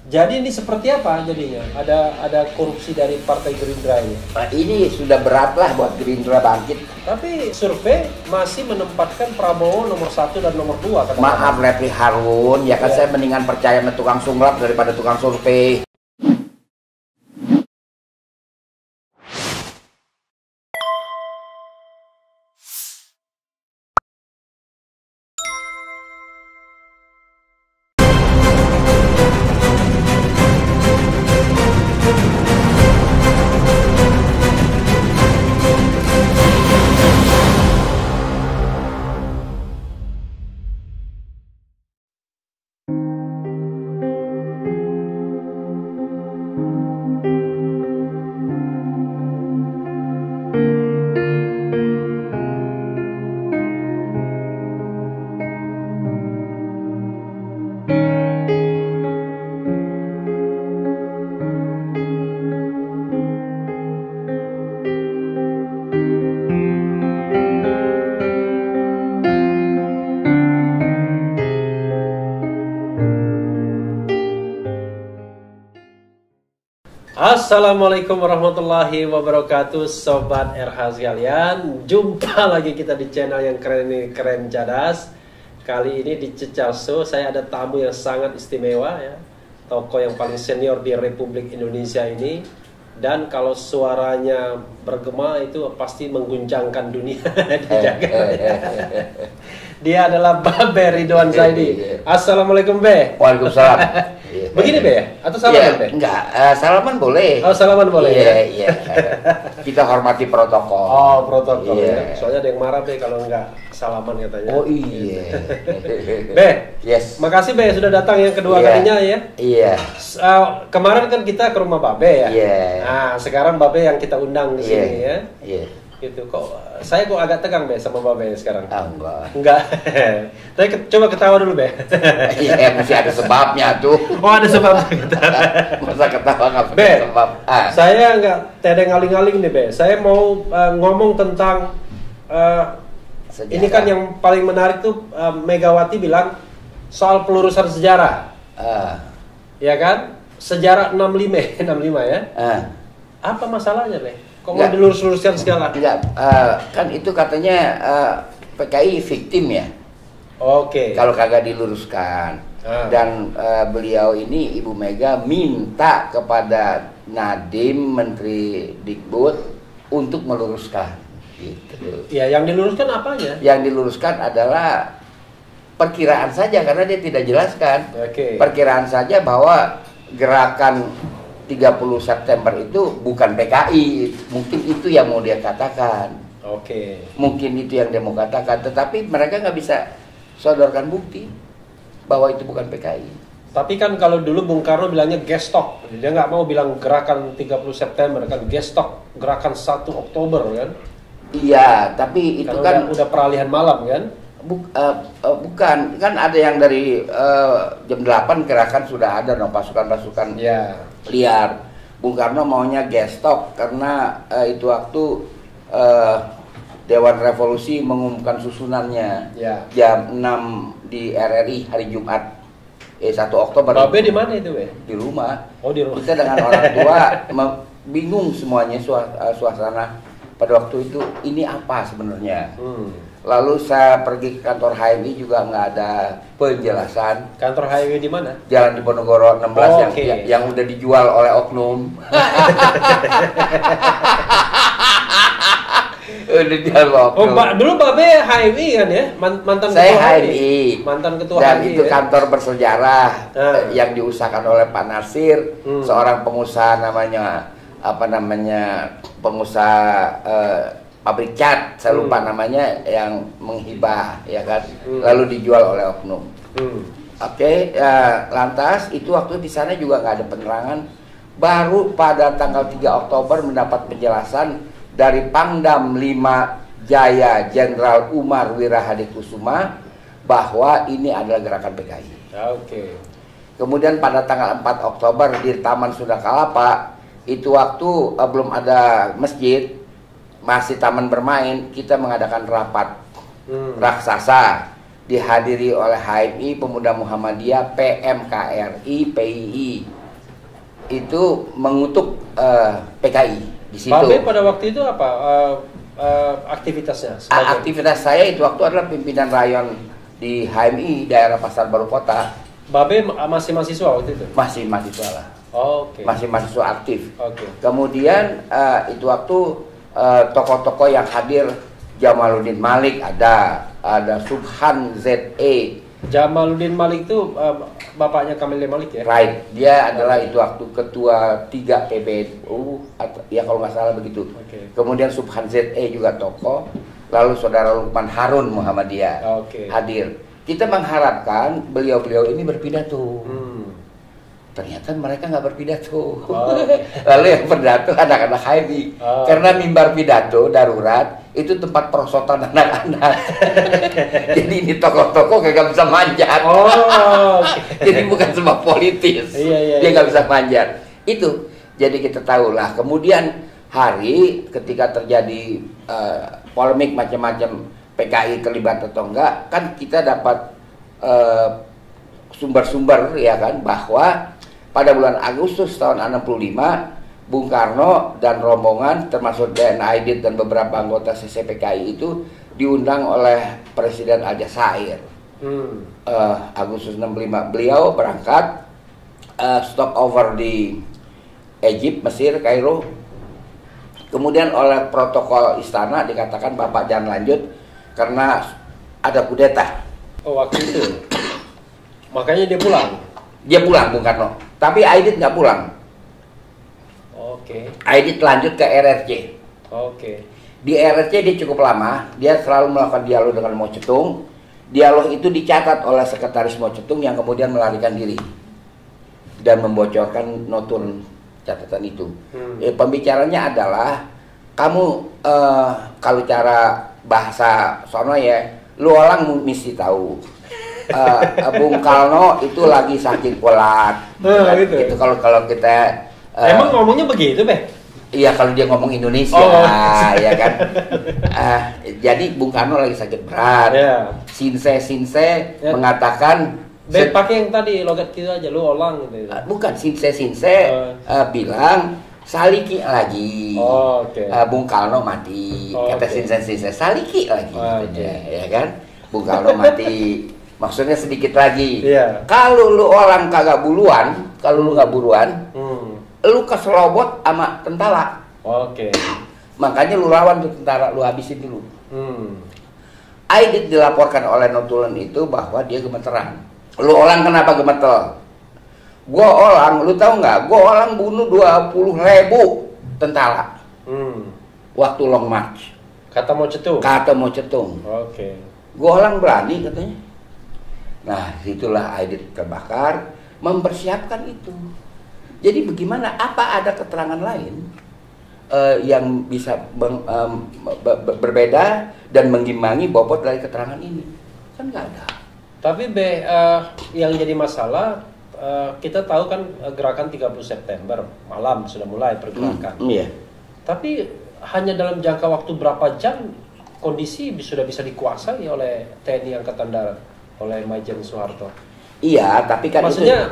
Jadi ini seperti apa jadinya? Ada korupsi dari Partai Gerindra ini. Nah, ini sudah berat lah buat Gerindra bangkit. Tapi survei masih menempatkan Prabowo nomor 1 dan nomor 2. Maaf Refli Harun, ya kan saya mendingan percaya sama tukang sulap daripada tukang survei. Assalamualaikum warahmatullahi wabarakatuh, Sobat RH sekalian. Jumpa lagi kita di channel yang keren ini, Keren Cadas. Kali ini di Cecalso saya ada tamu yang sangat istimewa ya, tokoh yang paling senior di Republik Indonesia ini. Dan kalau suaranya bergema itu pasti mengguncangkan dunia di Jakarta. Dia adalah Babe Ridwan Zaidi. Assalamualaikum Be. Waalaikumsalam. Begini Be, atau salaman Be? Enggak, salaman boleh. Oh, salaman boleh. Iya. Kita hormati protokol. Oh, protokol ya. Soalnya ada yang marah Be kalau enggak salaman katanya. Oh iya. Be, yes. makasih Be sudah datang yang kedua kalinya ya. Iya. Kemarin kan kita ke rumah Babe ya. Iya. Nah, sekarang Babe yang kita undang di sini ya. Iya. Gitu kok. Saya kok agak tegang Be sama Babe sekarang. Ah, enggak. Enggak. Tapi coba ketawa dulu Be. Iya, mesti ada sebabnya tuh. Oh, ada sebabnya. Masa ketawa nggak Be, pakai sebab? Saya nggak tedeng ngaling-ngaling nih Be. Saya mau ngomong tentang ini kan yang paling menarik tuh Megawati bilang soal pelurusan sejarah. Ya kan? Sejarah 65 ya. Apa masalahnya Be? Kok mau dilurus-luruskan segala? Enggak, kan itu katanya PKI victim ya. Oke. Kalau kagak diluruskan. Dan beliau ini Ibu Mega minta kepada Nadiem Menteri Dikbud untuk meluruskan. Gitu. Ya, yang diluruskan apanya? Yang diluruskan adalah perkiraan saja karena dia tidak jelaskan. Oke. Perkiraan saja bahwa gerakan 30 September itu bukan PKI, mungkin itu yang mau dia katakan. Oke. Mungkin itu yang dia mau katakan, tetapi mereka nggak bisa sodorkan bukti bahwa itu bukan PKI. Tapi kan kalau dulu Bung Karno bilangnya gestok, dia nggak mau bilang gerakan 30 September kan, gestok gerakan 1 Oktober kan? Iya, tapi itu karena kan udah peralihan malam kan? Bukan, kan ada yang dari jam 8 gerakan sudah ada pasukan-pasukan liar. Bung Karno maunya gestok karena itu waktu Dewan Revolusi mengumumkan susunannya jam 6 di RRI hari Jumat 1 Oktober. Babe di mana itu Be? Di rumah. Oh, di rumah. Kita dengan orang tua bingung semuanya suasana pada waktu itu ini apa sebenarnya. Lalu saya pergi ke kantor HMI juga nggak ada penjelasan. Kantor HMI di mana? Jalan Diponegoro 16 yang udah dijual oleh oknum. Udah dijual oknum. Oh, dulu Babe HMI kan ya? Mantan saya ketua HMI. Mantan ketua dan HMI. Itu kantor bersejarah yang diusahakan oleh Pak Nasir, seorang pengusaha pengusaha pabrik cat, saya lupa namanya, yang menghibah ya kan, lalu dijual oleh oknum. Oke, lantas itu waktu di sana juga nggak ada penerangan. Baru pada tanggal 3 Oktober mendapat penjelasan dari Pangdam 5 Jaya Jenderal Umar Wirahadikusuma bahwa ini adalah gerakan PKI. Oke. Kemudian pada tanggal 4 Oktober di Taman Sunda Kelapa, itu waktu belum ada masjid, masih taman bermain, kita mengadakan rapat raksasa dihadiri oleh HMI, Pemuda Muhammadiyah, PMKRI, PII. Itu mengutuk PKI di situ. Babe pada waktu itu apa aktivitasnya? Aktivitas saya itu waktu adalah pimpinan rayon di HMI daerah Pasar Baru Kota. Babe masih mahasiswa waktu itu? Masih mahasiswa lah. Oh, oke. Masih mahasiswa aktif. Oke. Kemudian itu waktu tokoh-tokoh yang hadir, Jamaluddin Malik ada Subhan ZE. Jamaluddin Malik itu bapaknya Kamil Malik ya? Right, dia adalah itu waktu ketua 3 PBNU, ya kalau nggak salah begitu. Okay. Kemudian Subhan ZE juga tokoh, lalu saudara Lukman Harun Muhammadiyah hadir. Kita mengharapkan beliau-beliau ini berpidato. Ternyata mereka nggak berpidato. Lalu yang berpidato anak-anak HMI. Karena mimbar pidato darurat itu tempat perosotan anak-anak. Jadi ini tokoh-tokoh kagak bisa manjat. Jadi bukan semua politis. Dia nggak bisa manjat. Itu. Jadi kita tahulah. Kemudian hari ketika terjadi polemik macam-macam, PKI terlibat atau enggak, kan kita dapat sumber-sumber ya kan bahwa pada bulan Agustus tahun 65, Bung Karno dan rombongan termasuk Dan Aidit dan beberapa anggota CCPKI itu diundang oleh Presiden Aljazair. Agustus 65 beliau berangkat stopover di Egypt, Mesir, Kairo. Kemudian oleh protokol istana dikatakan Bapak jangan lanjut karena ada kudeta. Oh, waktu itu. Makanya dia pulang. Dia pulang Bung Karno, tapi Aidit nggak pulang. Oke. Aidit lanjut ke RRC. Oke. Di RRC dia cukup lama, dia selalu melakukan dialog dengan Mao Zedong. Dialog itu dicatat oleh sekretaris Mao Zedong yang kemudian melarikan diri dan membocorkan notun catatan itu. Pembicaranya adalah kamu kalau cara bahasa sono ya, lu orang mesti tahu. Bung Karno itu lagi sakit kolak. Gitu kalau kita emang ngomongnya begitu, Beh? Iya, kalau dia ngomong Indonesia, ya kan. Jadi Bung Karno lagi sakit berat. Sinse mengatakan Beh, pakai yang tadi logat kita aja, lu orang gitu. Bukan Sinse bilang saliki lagi. Bung Karno mati. Kata Sinse saliki lagi. Ya kan? Bung Karno mati. Maksudnya sedikit lagi. Kalau lu orang kagak buluan, kalau lu nggak buruan, lu keserobot sama tentara. Makanya lu lawan tuh tentara, lu habisin dulu. Aidit dilaporkan oleh notulen itu bahwa dia gemeteran. Lu orang kenapa gemeter? Gua orang, lu tahu nggak? Gua orang bunuh 20.000 tentara. Waktu Long March. Kata Mao Zedong. Kata Mao Zedong. Gua orang berani katanya. Nah, itulah Aidit terbakar, mempersiapkan itu. Jadi bagaimana? Apa ada keterangan lain yang bisa berbeda dan mengimbangi bobot dari keterangan ini? Kan nggak ada. Tapi yang jadi masalah, kita tahu kan gerakan 30 September malam sudah mulai pergerakan. Tapi hanya dalam jangka waktu berapa jam kondisi sudah bisa dikuasai oleh TNI Angkatan Darat, oleh Maijen Soeharto. Iya, tapi kan maksudnya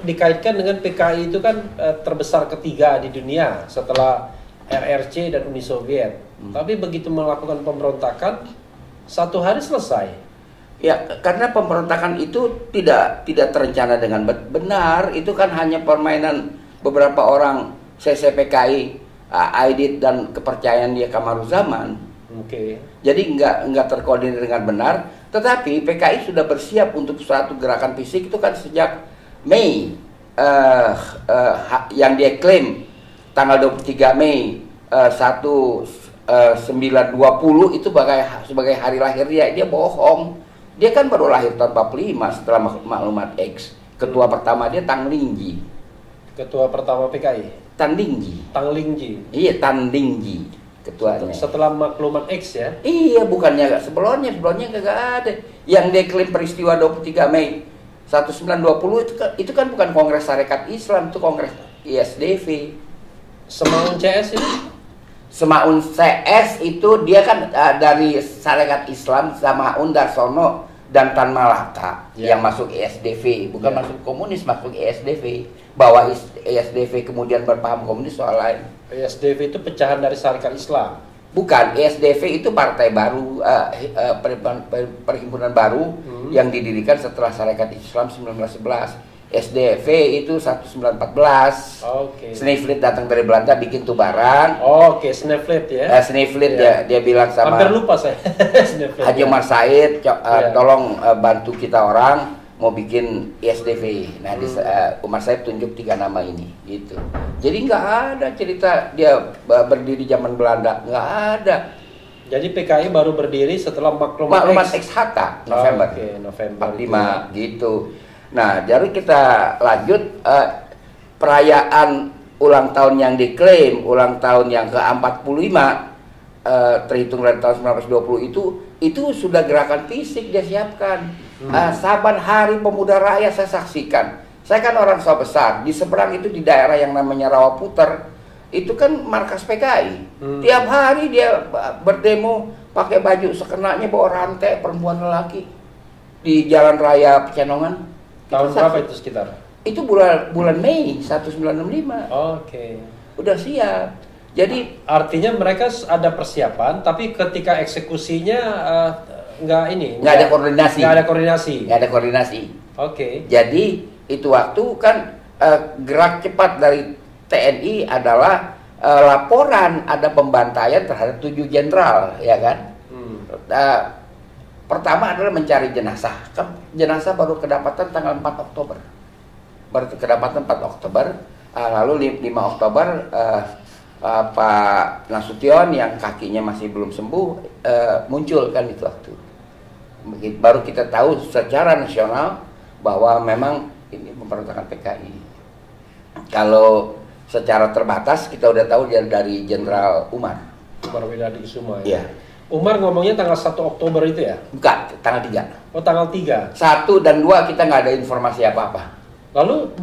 dikaitkan dengan PKI itu kan terbesar ketiga di dunia setelah RRC dan Uni Soviet. Tapi begitu melakukan pemberontakan, satu hari selesai. Ya, karena pemberontakan itu tidak terencana dengan benar. Itu kan hanya permainan beberapa orang CCPKI, Aidit dan kepercayaan dia Kamaruzaman. Jadi nggak terkoordinir dengan benar. Tetapi PKI sudah bersiap untuk suatu gerakan fisik itu kan sejak Mei yang dia klaim tanggal 23 Mei 1920 itu sebagai hari lahir dia bohong. Dia kan baru lahir tahun 45 setelah maklumat X. Ketua pertama dia Tang Lingji. Ketua pertama PKI. Tang Lingji. Iya, Tang Lingji. Ketuanya. Setelah maklumat X ya? Iya, bukannya sebelumnya kagak ada. Yang diklaim peristiwa 23 Mei 1920 itu kan bukan Kongres Sarekat Islam, itu Kongres ISDV. Semaun CS itu? Semaun CS itu dia kan dari Sarekat Islam, Samaun Darsono dan Tan Malaka yang masuk ESDV, bukan masuk komunis, masuk ESDV. Bahwa ESDV kemudian berpaham komunis soal lain. ESDV itu pecahan dari Syarikat Islam. Bukan, ESDV itu partai baru, perhimpunan baru yang didirikan setelah Syarikat Islam 1911. SDV itu 1914. Sneevliet datang dari Belanda bikin tubaran. Sneevliet ya. Sneevliet dia bilang sama. Hampir lupa saya. Haji Omar Said, tolong bantu kita orang mau bikin ISDV. Nah, Umar Said tunjuk 3 nama ini, gitu. Jadi nggak ada cerita dia berdiri zaman Belanda, nggak ada. Jadi PKI baru berdiri setelah maklumat Ex-Hatta November, November 45 gitu. Nah, jadi kita lanjut perayaan ulang tahun yang diklaim, ulang tahun yang ke-45 terhitung dari tahun 1920 itu sudah gerakan fisik dia siapkan. Saban hari Pemuda Rakyat saya saksikan. Saya kan orang Sawah Besar, di seberang itu di daerah yang namanya Rawaputer, itu kan markas PKI. Tiap hari dia berdemo pakai baju sekenanya, bawa rantai, perempuan lelaki di Jalan Raya Pecenongan. Tahun berapa itu sekitar? Itu bulan Mei 1965. Udah siap. Jadi artinya mereka ada persiapan, tapi ketika eksekusinya nggak ada koordinasi. Jadi itu waktu kan gerak cepat dari TNI adalah laporan ada pembantaian terhadap 7 jenderal, ya kan? Pertama adalah mencari jenazah. Jenazah baru kedapatan tanggal 4 Oktober. Lalu 5 Oktober Pak Nasution yang kakinya masih belum sembuh muncul kan itu waktu. Baru kita tahu secara nasional bahwa memang ini pemberontakan PKI. Kalau secara terbatas kita udah tahu dari Jenderal Umar Wiladisuma. Ya. Umar ngomongnya tanggal 1 Oktober itu ya? Bukan, tanggal 3. Tanggal 3. 1 dan 2 kita nggak ada informasi apa-apa. Lalu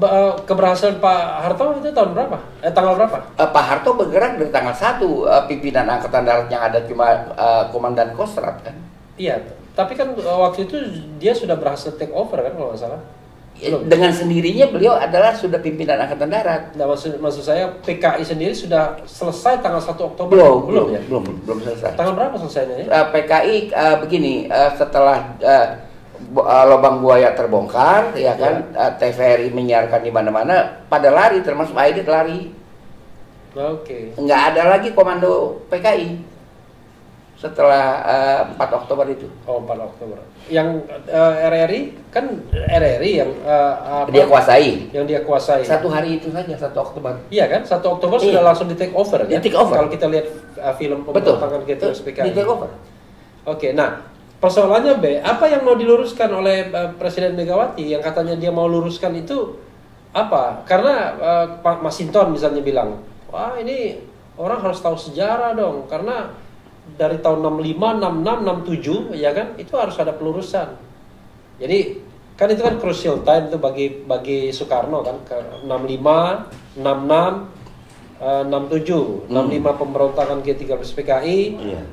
keberhasilan Pak Harto itu tahun berapa? Tanggal berapa? Pak Harto bergerak dari tanggal 1. Pimpinan Angkatan Darat yang ada cuma Komandan Kostrat kan? Iya, tapi kan waktu itu dia sudah berhasil take over kan kalau nggak salah? Dengan sendirinya beliau adalah sudah pimpinan Angkatan Darat. Nah, maksud saya PKI sendiri sudah selesai tanggal 1 Oktober? Belum selesai. Tanggal berapa selesainya? PKI begini, setelah lubang buaya terbongkar, ya kan, TVRI menyiarkan di mana-mana, pada lari, termasuk Aidit lari. Nggak ada lagi komando PKI setelah 4 Oktober itu. 4 Oktober. Yang RRI kan RRI yang dia kuasai. Yang dia kuasai. 1 hari itu saja 1 Oktober. Iya kan? 1 Oktober sudah langsung di take over kan? Di take over. Kalau kita lihat film pemberontakan GTS PKI. Di take over. Nah, persoalannya apa yang mau diluruskan oleh Presiden Megawati yang katanya dia mau luruskan itu apa? Karena Pak Masinton misalnya bilang, wah ini orang harus tahu sejarah dong, karena dari tahun 65, 66, 67 ya kan itu harus ada pelurusan. Jadi kan itu kan crucial time itu bagi Soekarno kan, ke 65, 66, 67, 65 pemberontakan G13 PKI,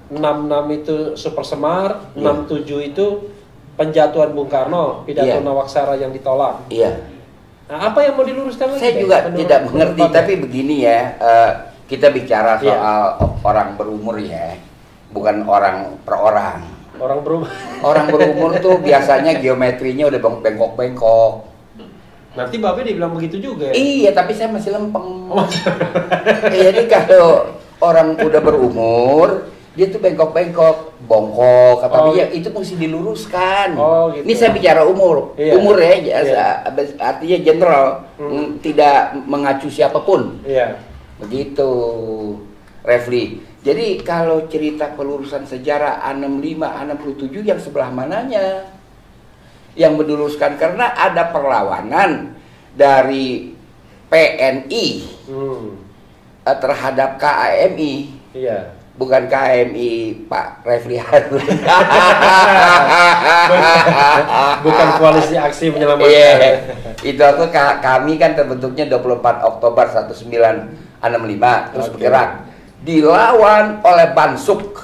66 itu Super Semar, 67 itu penjatuhan Bung Karno, pidato Nawaksara yang ditolak. Nah, apa yang mau diluruskan lagi? Saya juga tidak mengerti, tapi begini ya, kita bicara soal orang berumur ya, bukan orang per orang. Orang berumur tuh biasanya geometrinya udah bengkok-bengkok. Nanti Bapak dibilang begitu juga ya? Iya, tapi saya masih lempeng. Jadi kalau orang udah berumur, dia tuh bengkok-bengkok, bongkok, tapi ya itu mesti diluruskan. Gitu. Ini saya bicara umur. Umur ya, artinya general, tidak mengacu siapapun. Begitu, Refli. Jadi kalau cerita pelurusan sejarah A65, A67 yang sebelah mananya yang meluruskan, karena ada perlawanan dari PNI terhadap KAMI. Bukan KAMI Pak Refli Harun. Bukan koalisi aksi menyelamatkan. Itu kami kan terbentuknya 24 Oktober 1965 terus bergerak. Dilawan oleh Bansuk.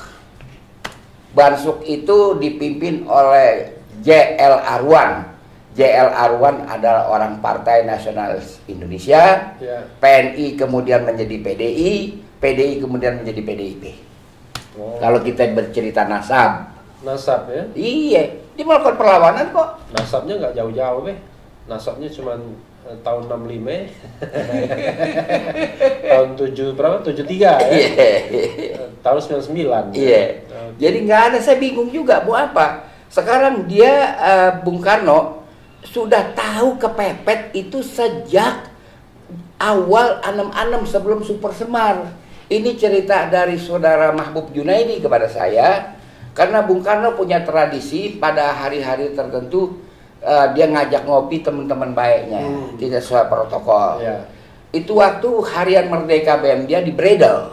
Bansuk itu dipimpin oleh JL Arwan. JL Arwan adalah orang Partai Nasionalis Indonesia. PNI kemudian menjadi PDI, PDI kemudian menjadi PDIP. Kalau kita bercerita nasab. Nasab ya? Iya, dia melakukan perlawanan kok. Nasabnya nggak jauh-jauh deh. Nasabnya cuma tahun 65 tahun 7 berapa? 73 ya? Tahun 99. Iya. Jadi nggak ada, saya bingung juga mau apa. Sekarang dia Bung Karno sudah tahu kepepet itu sejak awal 66 sebelum Super Semar. Ini cerita dari saudara Mahbub Junaidi kepada saya, karena Bung Karno punya tradisi pada hari-hari tertentu dia ngajak ngopi teman-teman baiknya, tidak sesuai protokol. Itu waktu harian Merdeka BM dia di Bredel,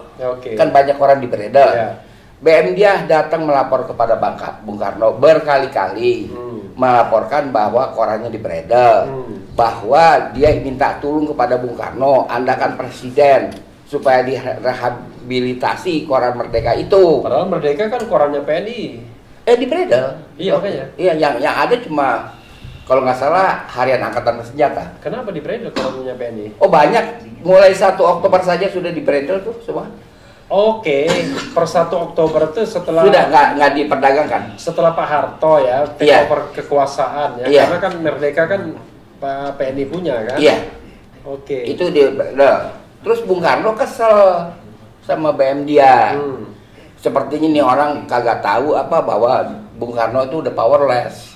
kan banyak orang di Bredel. BM dia datang melapor kepada Bung Karno berkali-kali, melaporkan bahwa korannya di Bredel, bahwa dia minta tolong kepada Bung Karno, Anda kan presiden, supaya direhabilitasi koran Merdeka itu. Padahal Merdeka kan korannya PNI. Di Bredel. Iya makanya. Iya, yang ada cuma kalau nggak salah harian Angkatan Bersenjata. Kenapa di Bredel korannya PNI? Oh banyak, mulai 1 Oktober saja sudah di Bredel tuh semua. Oke, per 1 Oktober itu setelah sudah nggak diperdagangkan. Setelah Pak Harto ya, take over kekuasaan ya, karena kan Merdeka kan PNI punya kan. Iya. Oke. Itu dia. Terus Bung Karno kesel sama BM dia. Sepertinya nih orang kagak tahu apa bahwa Bung Karno itu udah powerless.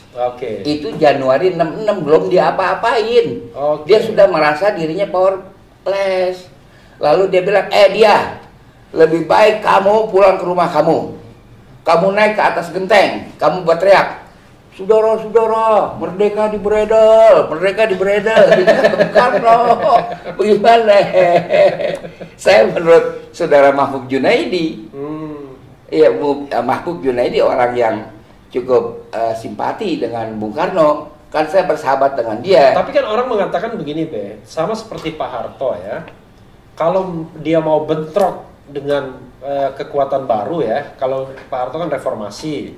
Itu Januari 66 belum dia apa-apain. Dia sudah merasa dirinya powerless. Lalu dia bilang, dia lebih baik kamu pulang ke rumah kamu. Kamu naik ke atas genteng, kamu buat teriak, saudara-saudara, merdeka di Bredel, merdeka di Bredel. Bung Karno, bagaimana? Saya menurut saudara Mahbub Junaidi, iya, Mahbub Junaidi orang yang cukup simpati dengan Bung Karno. Kan saya bersahabat dengan dia. Tapi kan orang mengatakan begini, Be, sama seperti Pak Harto ya. Kalau dia mau bentrok dengan kekuatan baru ya, kalau Pak Harto kan reformasi,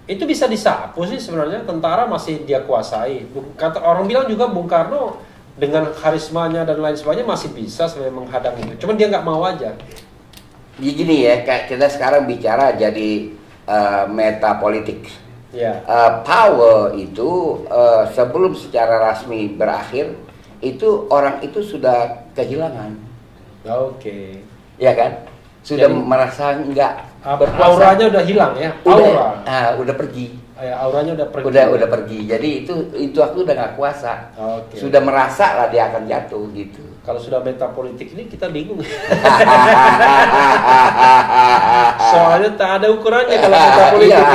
itu bisa disapu sih sebenarnya, tentara masih dia kuasai. Kata orang bilang juga Bung Karno dengan karismanya dan lain sebagainya masih bisa sebenarnya menghadang itu, cuman dia nggak mau aja. Gini ya, kayak kita sekarang bicara jadi meta politik. Power itu sebelum secara rasmi berakhir itu orang itu sudah kehilangan. Ya kan, sudah jadi, merasa nggak berkuasa. Auranya udah hilang ya, udah pergi. Auranya udah pergi. Udah pergi. Jadi itu aku udah nggak kuasa. Sudah merasa lah dia akan jatuh gitu. Kalau sudah meta politik ini kita bingung. Soalnya tak ada ukurannya kalau meta politik.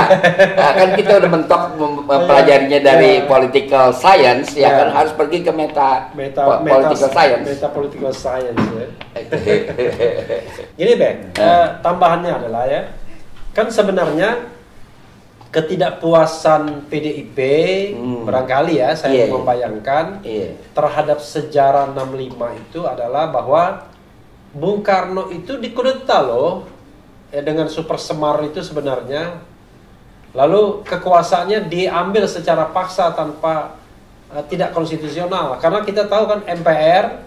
Kan kita udah mentok mempelajarinya dari political science, ya kan harus pergi ke political science. Meta political science ya. Gini Bang, tambahannya adalah ya, kan sebenarnya ketidakpuasan PDIP barangkali ya, saya membayangkan terhadap sejarah 65 itu adalah bahwa Bung Karno itu dikudeta loh dengan Super Semar itu sebenarnya, lalu kekuasaannya diambil secara paksa tanpa tidak konstitusional, karena kita tahu kan MPR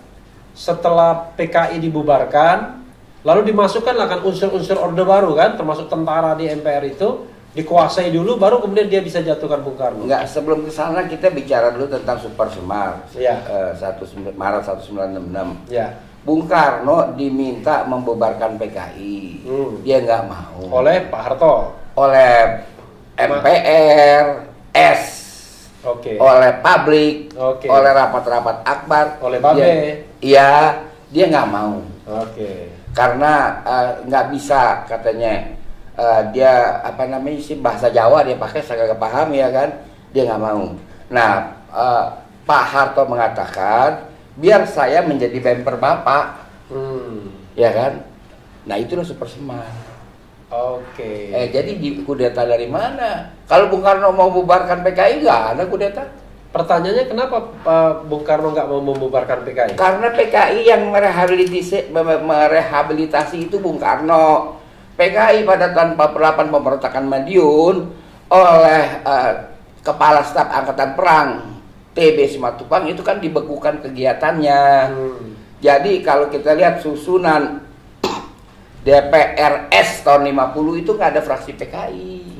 setelah PKI dibubarkan lalu dimasukkanlah kan unsur-unsur orde baru kan, termasuk tentara di MPR itu dikuasai dulu, baru kemudian dia bisa jatuhkan Bung Karno. Enggak, sebelum ke sana kita bicara dulu tentang Super Semar. Maret 1966. Bung Karno diminta membubarkan PKI. Dia nggak mau. Oleh Pak Harto. Oleh MPR, oleh publik, oleh rapat-rapat akbar. Oleh Babe. Iya, dia nggak mau. Karena nggak bisa katanya. Dia apa namanya sih, bahasa Jawa dia pakai, saya gak paham ya kan, dia nggak mau. Nah, Pak Harto mengatakan biar saya menjadi bemper bapak, ya kan. Nah itulah Super Semar. Jadi di kudeta dari mana? Kalau Bung Karno mau membubarkan PKI nggak ada kudeta. Pertanyaannya kenapa Bung Karno nggak mau membubarkan PKI? Karena PKI yang merehabilitasi itu Bung Karno. PKI pada tahun 48 pemberontakan Madiun oleh Kepala Staf Angkatan Perang TB Simatupang itu kan dibekukan kegiatannya. Jadi kalau kita lihat susunan DPRS tahun 50 itu nggak ada fraksi PKI.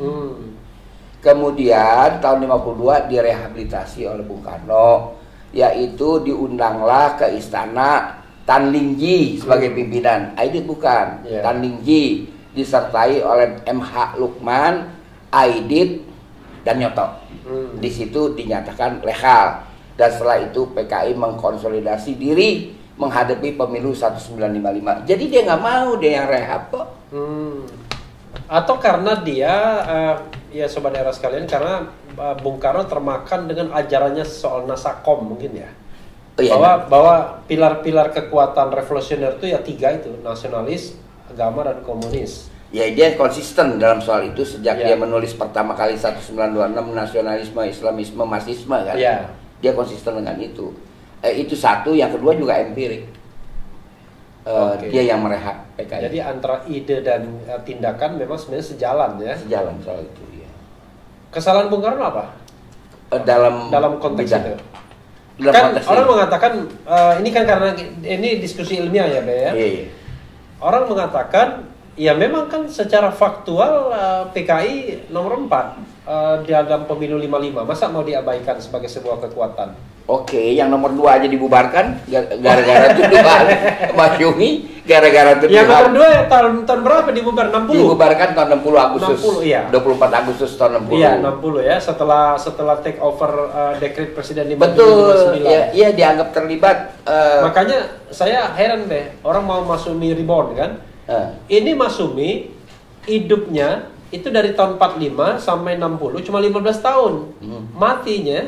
Kemudian tahun 52 direhabilitasi oleh Bung Karno, yaitu diundanglah ke istana Tan Ling Ji sebagai pimpinan. Aidit bukan, Tan Ling Ji disertai oleh MH Lukman, Aidit dan Nyoto. Di situ dinyatakan legal, dan setelah itu PKI mengkonsolidasi diri menghadapi pemilu 1955. Jadi dia nggak mau, dia yang rehab kok. Atau karena dia ya sobat era sekalian, karena Bung Karno termakan dengan ajarannya soal Nasakom mungkin ya. Bahwa pilar-pilar kekuatan revolusioner itu ya 3 itu, nasionalis, agama, dan komunis. Ya, dia konsisten dalam soal itu sejak dia menulis pertama kali 1926 nasionalisme, Islamisme, Marxisme kan. Dia konsisten dengan itu. Itu satu, yang kedua juga empirik. Dia yang merehab PKI. Jadi antara ide dan tindakan memang sebenarnya sejalan ya. Sejalan soal itu ya. Kesalahan Bung Karno apa? Dalam konteks bidang. itu. Kan orang mengatakan ini kan karena ini diskusi ilmiah ya, Be ya. Orang mengatakan ya memang kan secara faktual PKI nomor 4 di dalam pemilu 55. Masa mau diabaikan sebagai sebuah kekuatan? Oke, yang nomor 2 aja dibubarkan gara-gara tuduhan Masyumi, gara-gara tuduhan. Yang nomor 2 ya, tahun berapa dibubar? 60. Dibubarkan tahun 60 Agustus. 60 iya. 24 Agustus tahun 60. Iya, 60 ya, setelah take over dekret Presiden 59. Betul. Iya, dianggap terlibat. Makanya saya heran deh, orang mau Masyumi reborn kan? Ini Masyumi hidupnya itu dari tahun 45 sampai 60 cuma 15 tahun. Matinya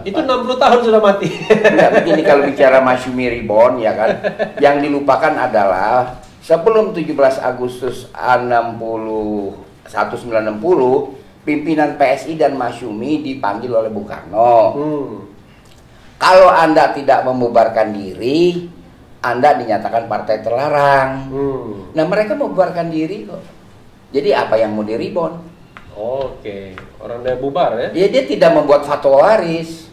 itu 60 tahun sudah mati. Nah, begini kalau bicara Masyumi reborn ya kan, yang dilupakan adalah sebelum 17 Agustus 1960 pimpinan PSI dan Masyumi dipanggil oleh Bung Karno. Kalau Anda tidak membubarkan diri, Anda dinyatakan partai terlarang. Nah, mereka membubarkan diri kok. Jadi apa yang mau diribon? Oke, orang udah bubar ya? Ya, dia tidak membuat fatwa waris.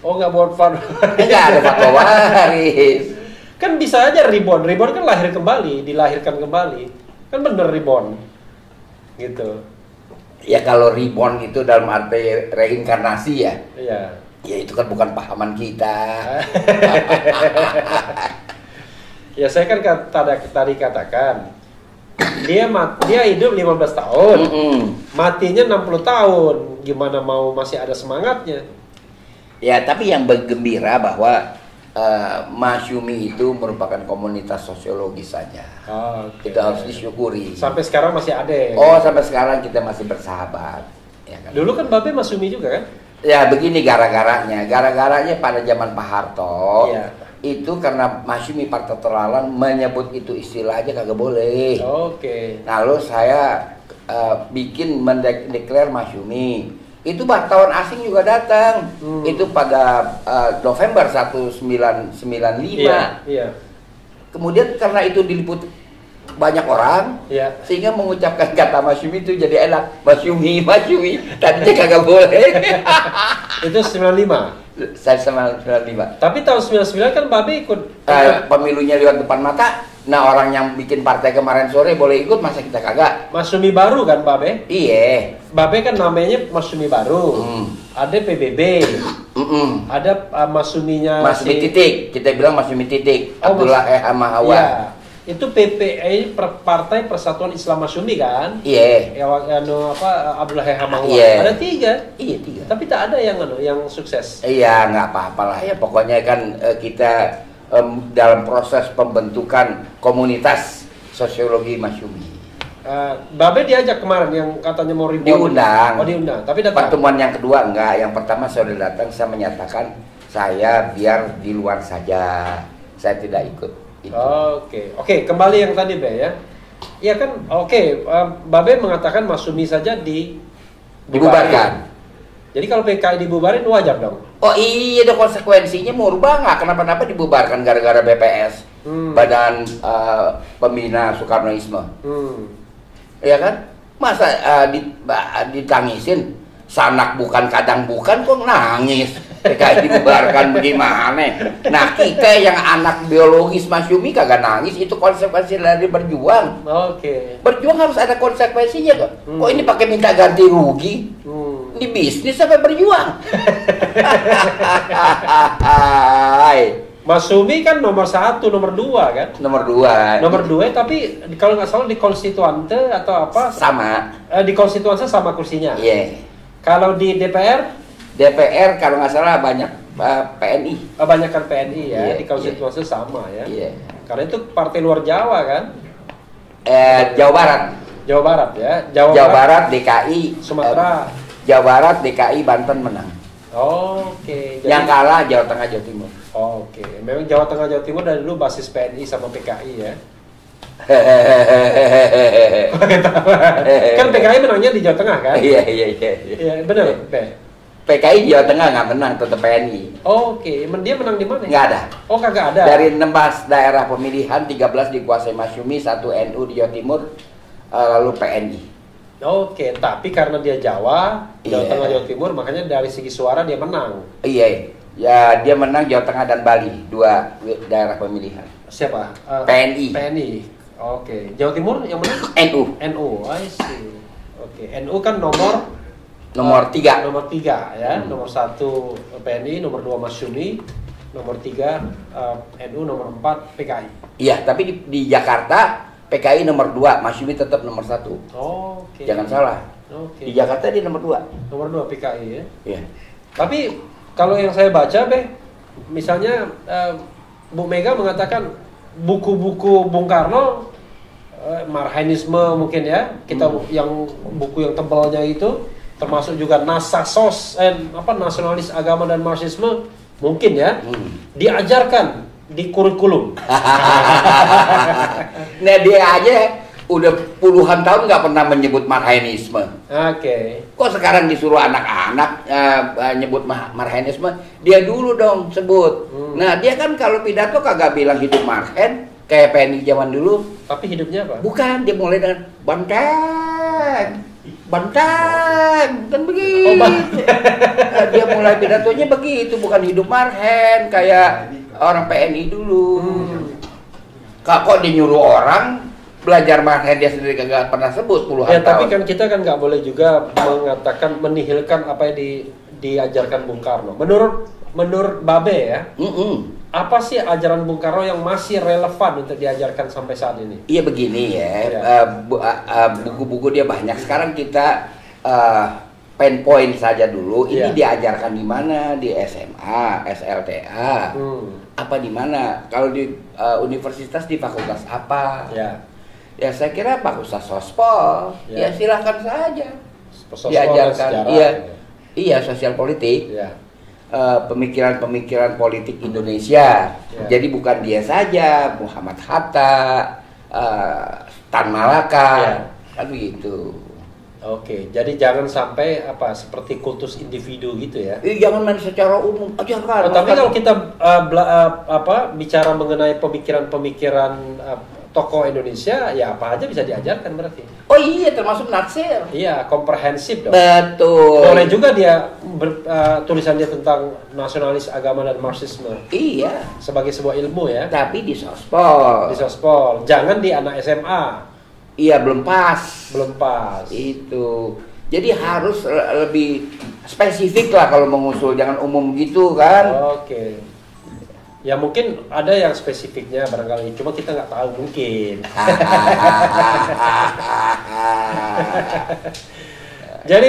Oh, nggak buat fatwa? Nggak ada fatwa waris. Kan bisa aja reborn kan lahir kembali, dilahirkan kembali. Kan bener reborn, gitu. Ya kalau reborn itu dalam arti reinkarnasi ya. Iya. Ya itu kan bukan pahaman kita. Ya saya kan tadi katakan. Dia hidup 15 tahun, matinya 60 tahun, gimana mau masih ada semangatnya? Ya, tapi yang bergembira bahwa Masyumi itu merupakan komunitas sosiologis saja. Itu harus disyukuri. Sampai sekarang masih ada. Sampai sekarang kita masih bersahabat. Ya kan? Dulu kan Babe Masyumi juga kan? Ya begini gara-garanya pada zaman Pak Harto. Itu karena Masyumi partai terlarang, menyebut itu istilah aja kagak boleh. Lalu saya bikin mendeklar Masyumi. Itu wartawan asing juga datang. Itu pada November 1995. Kemudian karena itu diliput banyak orang, sehingga mengucapkan kata Masyumi itu jadi enak. Masyumi. Tadinya kagak boleh. Itu 95. Saya sama 95. Tapi tahun 99 kan Babe ikut pemilunya lewat depan mata. Nah, orang yang bikin partai kemarin sore boleh ikut, masa kita kagak? Masyumi baru kan Babe? Iya. Babe kan namanya Masyumi baru. Ada PBB. Ada Masyuminya Masyumi titik. Kita bilang Masyumi titik. Abdullah Mahawa. Iya. Itu PPI Partai Persatuan Islam Masyumi kan? Iya. Abdullah Hamawa. Ada 3. Iya, 3. Tapi tak ada yang sukses. Iya, nggak apa-apalah ya. Pokoknya kan kita dalam proses pembentukan komunitas sosiologi Masyumi. Babe diajak kemarin yang katanya mau ribut. Diundang. Diundang. Tapi datang. Pertemuan yang kedua enggak. Yang pertama saya sudah datang, saya menyatakan saya biar di luar saja. Saya tidak ikut. Oke, kembali yang tadi Be ya. Ya kan, Babe mengatakan Masyumi saja dibubarkan. Jadi kalau PKI dibubarin wajar dong. Oh iya, ada konsekuensinya mau rubah nggak? Kenapa dibubarkan gara-gara BPS, Badan Pembina Soekarnoisme. Ya kan? Masa ditangisin? sanak bukan kadang bukan kok nangis. PKI dibubarkan bagaimana? Nah kita yang anak biologis Masyumi kagak nangis, itu konsekuensi dari berjuang. Oke. Berjuang harus ada konsekuensinya kok. Kok ini pakai minta ganti rugi? Ini bisnis sampai berjuang. Masyumi kan nomor 1, nomor 2 kan? Nomor 2. Nomor 2 tapi kalau nggak salah di konstituante atau apa? Sama. Di konstituante sama kursinya. Iya. Yeah. Kalau di DPR? DPR kalau nggak salah banyak PNI. Banyak kan PNI ya, Yeah, di konstituante sama ya. Iya. Yeah. Karena itu partai luar Jawa kan? Jawa Barat. Jawa Barat ya. Jawa Barat, DKI, Sumatera. Jawa Barat, DKI, Banten menang. Oke. Jadi, yang kalah Jawa Tengah, Jawa Timur. Oke. Memang Jawa Tengah, Jawa Timur dari dulu basis PNI sama PKI ya. Kan PKI menangnya di Jawa Tengah kan? Iya. Iya benar. PKI Jawa Tengah nggak menang, tetap PNI. Oke. Dia menang di mana? Nggak ada. Oh kagak ada. Dari 16 daerah pemilihan 13 dikuasai Masyumi, 1 NU di Jawa Timur, lalu PNI. Oke, tapi karena dia Jawa Iya. Tengah, Jawa Timur, makanya dari segi suara dia menang. Iya. Ya dia menang Jawa Tengah dan Bali, 2 daerah pemilihan. Siapa? PNI. PNI. Oke. Jawa Timur yang mana? NU. NU. I see. Oke. NU kan nomor 3. Nomor 3 ya. Nomor 1 PNI, nomor 2 Masyumi, nomor 3 NU, nomor 4 PKI. Iya, tapi di Jakarta PKI nomor 2, Masyumi tetap nomor 1. Oke. Jangan salah. Oke. Di Jakarta dia nomor 2. Nomor 2 PKI ya. Iya. Tapi kalau yang saya baca, misalnya Bu Mega mengatakan buku-buku Bung Karno, Marhainisme mungkin ya, kita yang buku yang tebalnya itu, termasuk juga Nasasos, nasionalis agama dan Marxisme, mungkin ya, diajarkan di kurikulum. Nah dia aja udah puluhan tahun nggak pernah menyebut Marhainisme. Oke. Kok sekarang disuruh anak-anak nyebut Marhainisme? Dia dulu dong sebut. Nah dia kan kalau pidato kagak bilang hidup Marhen kayak PNI zaman dulu. Tapi hidupnya apa? Bukan, dia mulai dengan banteng, kan begitu. Nah, dia mulai pidatonya begitu, bukan hidup Marhen kayak orang PNI dulu. Kok dia nyuruh orang belajar Marhen, dia sendiri kagak pernah sebut puluhan tahun. Tapi kan kita kan nggak boleh juga mengatakan menihilkan apa yang diajarkan Bung Karno. Menurut Babe ya, apa sih ajaran Bung Karno yang masih relevan untuk diajarkan sampai saat ini? Iya begini ya, buku-buku dia banyak. Sekarang kita pinpoint saja dulu. Ini diajarkan di mana? Di SMA, SLTA, apa di mana? Kalau di universitas di fakultas apa? Ya saya kira fakultas Sospol. Ya silahkan saja. Diajarkan. Iya sosial politik. Pemikiran-pemikiran politik Indonesia. Jadi bukan dia saja, Muhammad Hatta, Tan Malaka, kan begitu. Oke, jadi jangan sampai seperti kultus individu gitu ya. Jangan main secara umum aja kan. Tapi kalau kita bicara mengenai pemikiran-pemikiran tokoh Indonesia, ya apa aja bisa diajarkan berarti. Oh iya, termasuk natsir. Iya, komprehensif dong. Betul. Boleh juga dia tulisan dia tentang nasionalis agama dan Marxisme. Iya. Sebagai sebuah ilmu ya. Tapi di Sospol. Di Sospol. Jangan di anak SMA. Iya, belum pas. Belum pas. Itu. Jadi harus lebih spesifik lah kalau mengusul, jangan umum gitu kan. Oke. Ya mungkin ada yang spesifiknya barangkali, cuma kita nggak tahu mungkin. Jadi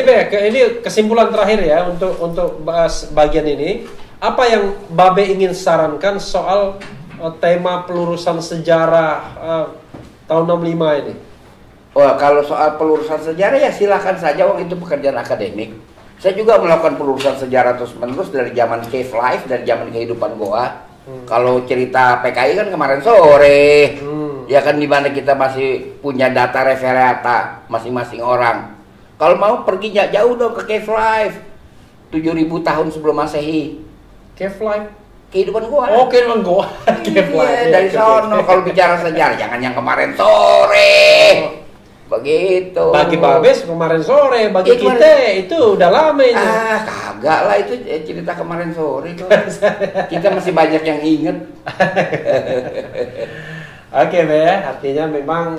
ini kesimpulan terakhir ya untuk bahas bagian ini. Apa yang Babe ingin sarankan soal tema pelurusan sejarah tahun 65 ini? Wah, kalau soal pelurusan sejarah ya silakan saja, wong itu pekerjaan akademik. Saya juga melakukan pelurusan sejarah terus-menerus dari zaman cave life, dari zaman kehidupan goa. Kalau cerita PKI kan kemarin sore, ya kan, dimana kita masih punya data referata masing-masing orang. Kalau mau pergi jauh dong ke cave life, 7.000 tahun sebelum Masehi. Cave life? Kehidupan goa. Oh, kehidupan goa. Cave life. Dari sono kalau bicara sejarah, jangan yang kemarin sore. Begitu. Bagi Babes kemarin sore, bagi Itu kita itu udah lama itu. Kagak lah itu cerita kemarin sore tuh. Kita masih banyak yang inget. Oke, Be, artinya memang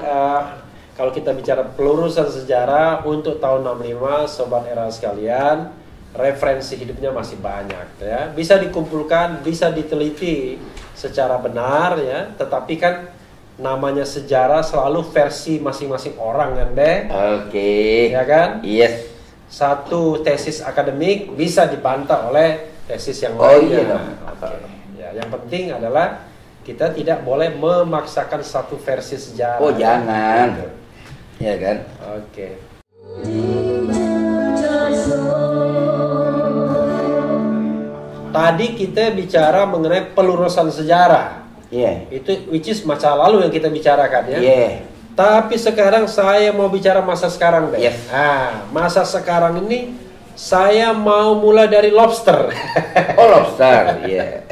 kalau kita bicara pelurusan sejarah untuk tahun 65, Sobat Era sekalian, referensi hidupnya masih banyak ya. Bisa dikumpulkan, bisa diteliti secara benar ya, tetapi kan namanya sejarah selalu versi masing-masing orang kan, Be? Oke. Ya kan? Yes. Satu tesis akademik bisa dibantah oleh tesis yang Oh, lainnya. iya dong. Oke. Ya, yang penting adalah kita tidak boleh memaksakan satu versi sejarah. Oh, jangan. Gitu. Ya kan? Oke. Tadi kita bicara mengenai pelurusan sejarah. Iya. Itu which is masa lalu yang kita bicarakan ya. Iya. Tapi sekarang saya mau bicara masa sekarang, Be. Yes. Masa sekarang ini saya mau mulai dari lobster. Oh, lobster. Iya.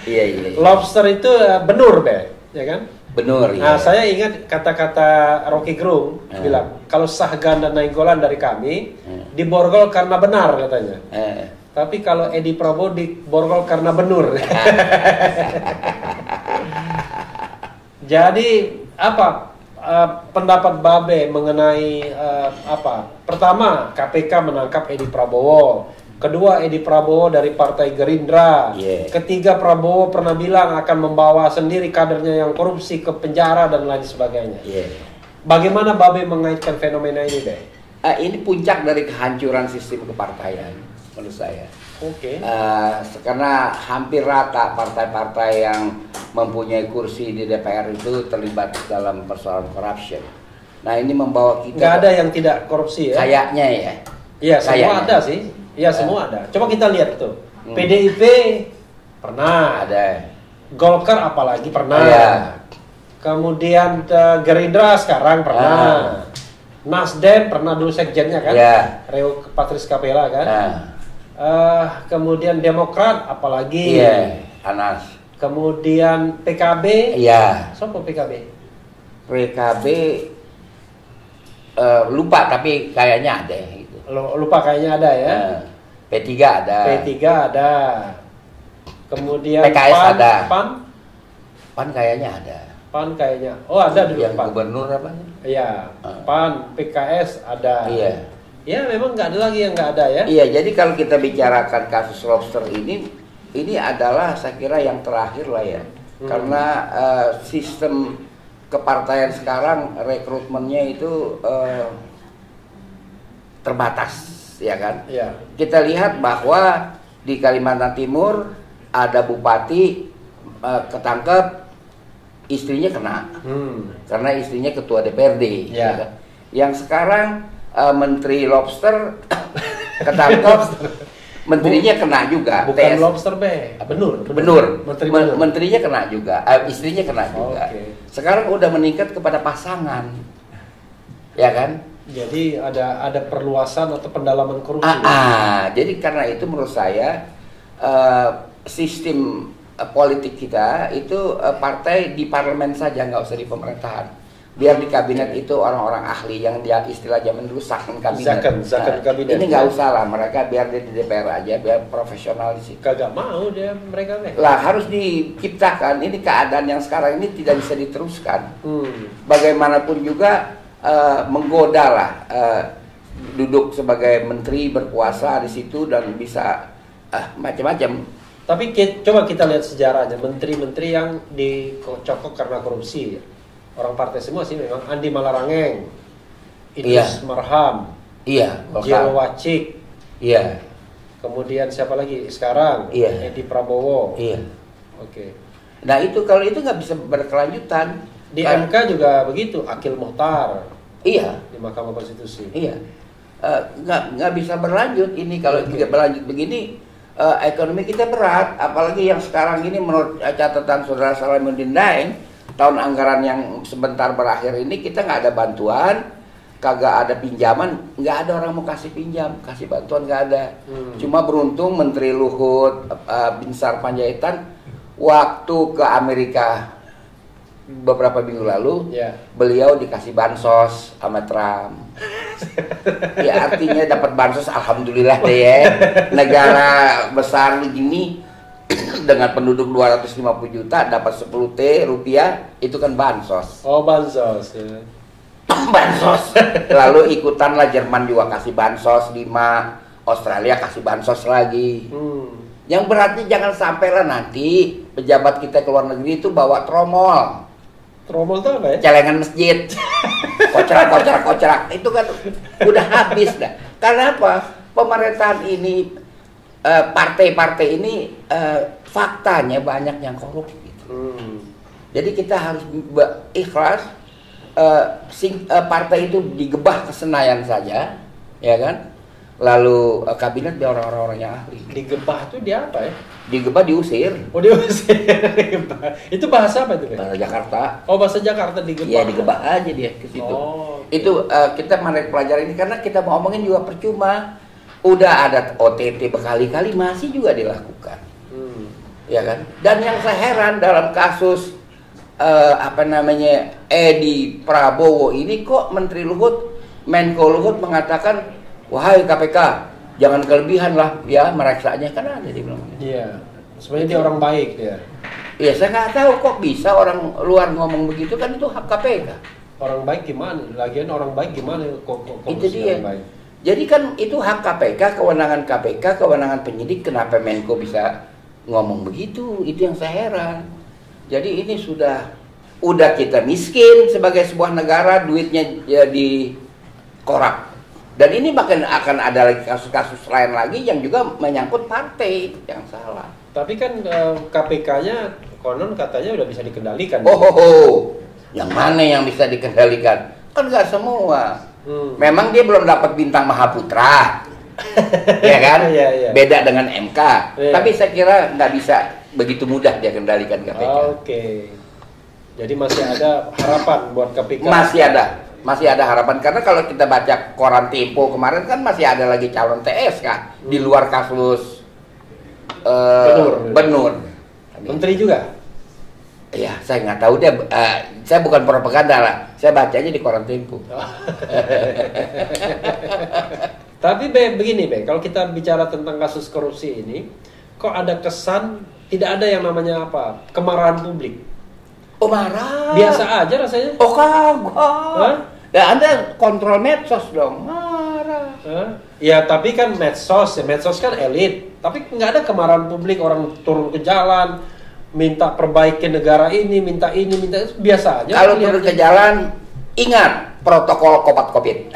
Iya, iya. Lobster itu benur, Be, ya kan? Benur. Nah, Iya. saya ingat kata-kata Rocky Gerung bilang, kalau Sahgan dan Nainggolan dari kami diborgol karena benar katanya. Tapi kalau Edi Prabowo diborgol karena benur. Jadi apa pendapat Babe mengenai apa? Pertama, KPK menangkap Edi Prabowo. Kedua, Edi Prabowo dari Partai Gerindra. Yeah. Ketiga, Prabowo pernah bilang akan membawa sendiri kadernya yang korupsi ke penjara dan lain sebagainya. Yeah. Bagaimana Babe mengaitkan fenomena ini, Be? Ini puncak dari kehancuran sistem kepartaian menurut saya. Oke. Karena hampir rata partai-partai yang mempunyai kursi di DPR itu terlibat dalam persoalan corruption. Nah, ini membawa kita. Nggak ada yang tidak korupsi ya? Kayaknya ya. Iya, semua Kayaknya. ada sih. Iya, semua ada. Coba kita lihat tuh. PDIP pernah. Ada. Golkar apalagi pernah. Iya. Kemudian Gerindra sekarang pernah. Nasdem pernah dulu sekjennya kan? Iya. Reo Patris Kapela kan? Kemudian Demokrat apalagi? Iya, Anas. Kemudian PKB? Iya. Siapa PKB? PKB lupa tapi kayaknya ada gitu. Lupa kayaknya ada ya. P3 ada. P3 ada. Kemudian PKS PAN, ada. PAN kayaknya ada. PAN kayaknya. Oh, ada dulu Yang PAN. gubernur apa? Iya, PAN, PKS ada. Iya. Ya, memang nggak ada lagi yang nggak ada ya. Iya, jadi kalau kita bicarakan kasus lobster ini adalah saya kira yang terakhir lah ya. Karena sistem kepartaian sekarang rekrutmennya itu terbatas, ya kan? Iya. Kita lihat bahwa di Kalimantan Timur ada bupati ketangkep, istrinya kena, karena istrinya ketua DPRD. Ya. Kan? Yang sekarang Menteri Lobster ketangkep, menterinya kena juga. Bukan lobster, Be. Benur. Menteri benur. menterinya kena juga, istrinya kena juga. Oke. Sekarang udah meningkat kepada pasangan, ya kan? Jadi ada perluasan atau pendalaman korupsi. Jadi karena itu menurut saya sistem politik kita itu partai di parlemen saja, nggak usah di pemerintahan. Biar di kabinet itu orang-orang ahli yang dia istilah zaman dulu second kabinet. Second kabinet. Ini nggak usah lah, mereka biar dia di DPR aja, biar profesional di situ. Kagak mau dia mereka, Be. Lah harus diciptakan, ini keadaan yang sekarang ini tidak bisa diteruskan. Bagaimanapun juga menggoda lah duduk sebagai menteri berkuasa di situ dan bisa macam-macam. Tapi coba kita lihat sejarahnya, menteri-menteri yang dicokok karena korupsi. Orang partai semua sih memang. Andi Malarangeng, Idrus Marham, Jero Wacik, kemudian siapa lagi sekarang? Edi Prabowo. Oke. Nah itu kalau itu nggak bisa berkelanjutan. Di MK juga begitu, Akil Muhtar. Di Mahkamah Konstitusi. Nggak bisa berlanjut ini kalau tidak berlanjut begini. Ekonomi kita berat, apalagi yang sekarang ini menurut catatan Saudara Salamuddin Daeng, tahun anggaran yang sebentar berakhir ini kita nggak ada bantuan, kagak ada pinjaman, nggak ada orang mau kasih pinjam, kasih bantuan nggak ada. Cuma beruntung Menteri Luhut Binsar Panjaitan waktu ke Amerika beberapa minggu lalu, beliau dikasih bansos sama Trump. Ya artinya dapat bansos, alhamdulillah deh ya. Negara besar begini dengan penduduk 250 juta dapat 10 T rupiah, itu kan bansos. Oh, bansos. Ya. Bansos. Lalu ikutanlah Jerman juga kasih bansos 5, Australia kasih bansos lagi. Yang berarti jangan sampailah nanti pejabat kita ke luar negeri itu bawa tromol. Tromol itu apa ya? Celengan masjid. Kocrak. Itu kan udah habis dah. Karena apa? Pemerintahan ini, partai-partai ini faktanya banyak yang korup gitu. Jadi kita harus ikhlas. Partai itu digebah ke Senayan saja, ya kan? Lalu kabinet biar orang-orang yang ahli. Digebah itu dia apa ya? Digebah, diusir. Oh, diusir. Itu bahasa apa itu? Bahasa Jakarta. Oh, bahasa Jakarta digebah. Iya, digebah aja dia ke situ. Oh, okay. Itu kita menarik pelajaran ini karena kita mau omongin juga percuma. Udah ada OTT berkali-kali masih juga dilakukan. Ya kan? Dan yang saya heran dalam kasus Edi Prabowo ini kok Menteri Luhut, Menko Luhut mengatakan, wahai KPK, jangan kelebihan lah ya meraksanya, kan ada dia bilang. Iya, sebenarnya dia orang baik dia. Iya, saya nggak tahu kok bisa orang luar ngomong begitu, kan itu hak KPK. Orang baik gimana? Lagian orang baik gimana kok itu dia. Baik. Jadi kan itu hak KPK, kewenangan penyidik, kenapa Menko bisa ngomong begitu? Itu yang saya heran. Jadi ini udah kita miskin sebagai sebuah negara, duitnya jadi korup. Dan ini bahkan akan ada lagi kasus-kasus lain lagi yang juga menyangkut partai yang salah. Tapi kan KPK-nya konon katanya udah bisa dikendalikan. Yang mana yang bisa dikendalikan? Kan nggak semua. Memang dia belum dapat bintang Mahaputra, ya kan? Beda dengan MK. Tapi saya kira nggak bisa begitu mudah dia kendalikan KPK. Oke. Jadi masih ada harapan buat KPK. Masih ada harapan, karena kalau kita baca koran Tempo kemarin kan masih ada lagi calon TSK di luar kasus Benur. Menteri juga? Iya, saya nggak tahu dia. Saya bukan propaganda lah. Saya bacanya di koran Tempo. Tapi begini kalau kita bicara tentang kasus korupsi ini, kok ada kesan tidak ada yang namanya apa? Kemarahan publik. Oh, marah. Biasa aja rasanya. Oh, kagak. Ya, Anda kontrol medsos dong. Marah. Ya, tapi kan medsos kan elit. Tapi nggak ada kemarahan publik, orang turun ke jalan, minta perbaiki negara ini, minta itu, biasa aja. Kalau turun ke jalan, ingat protokol Covid.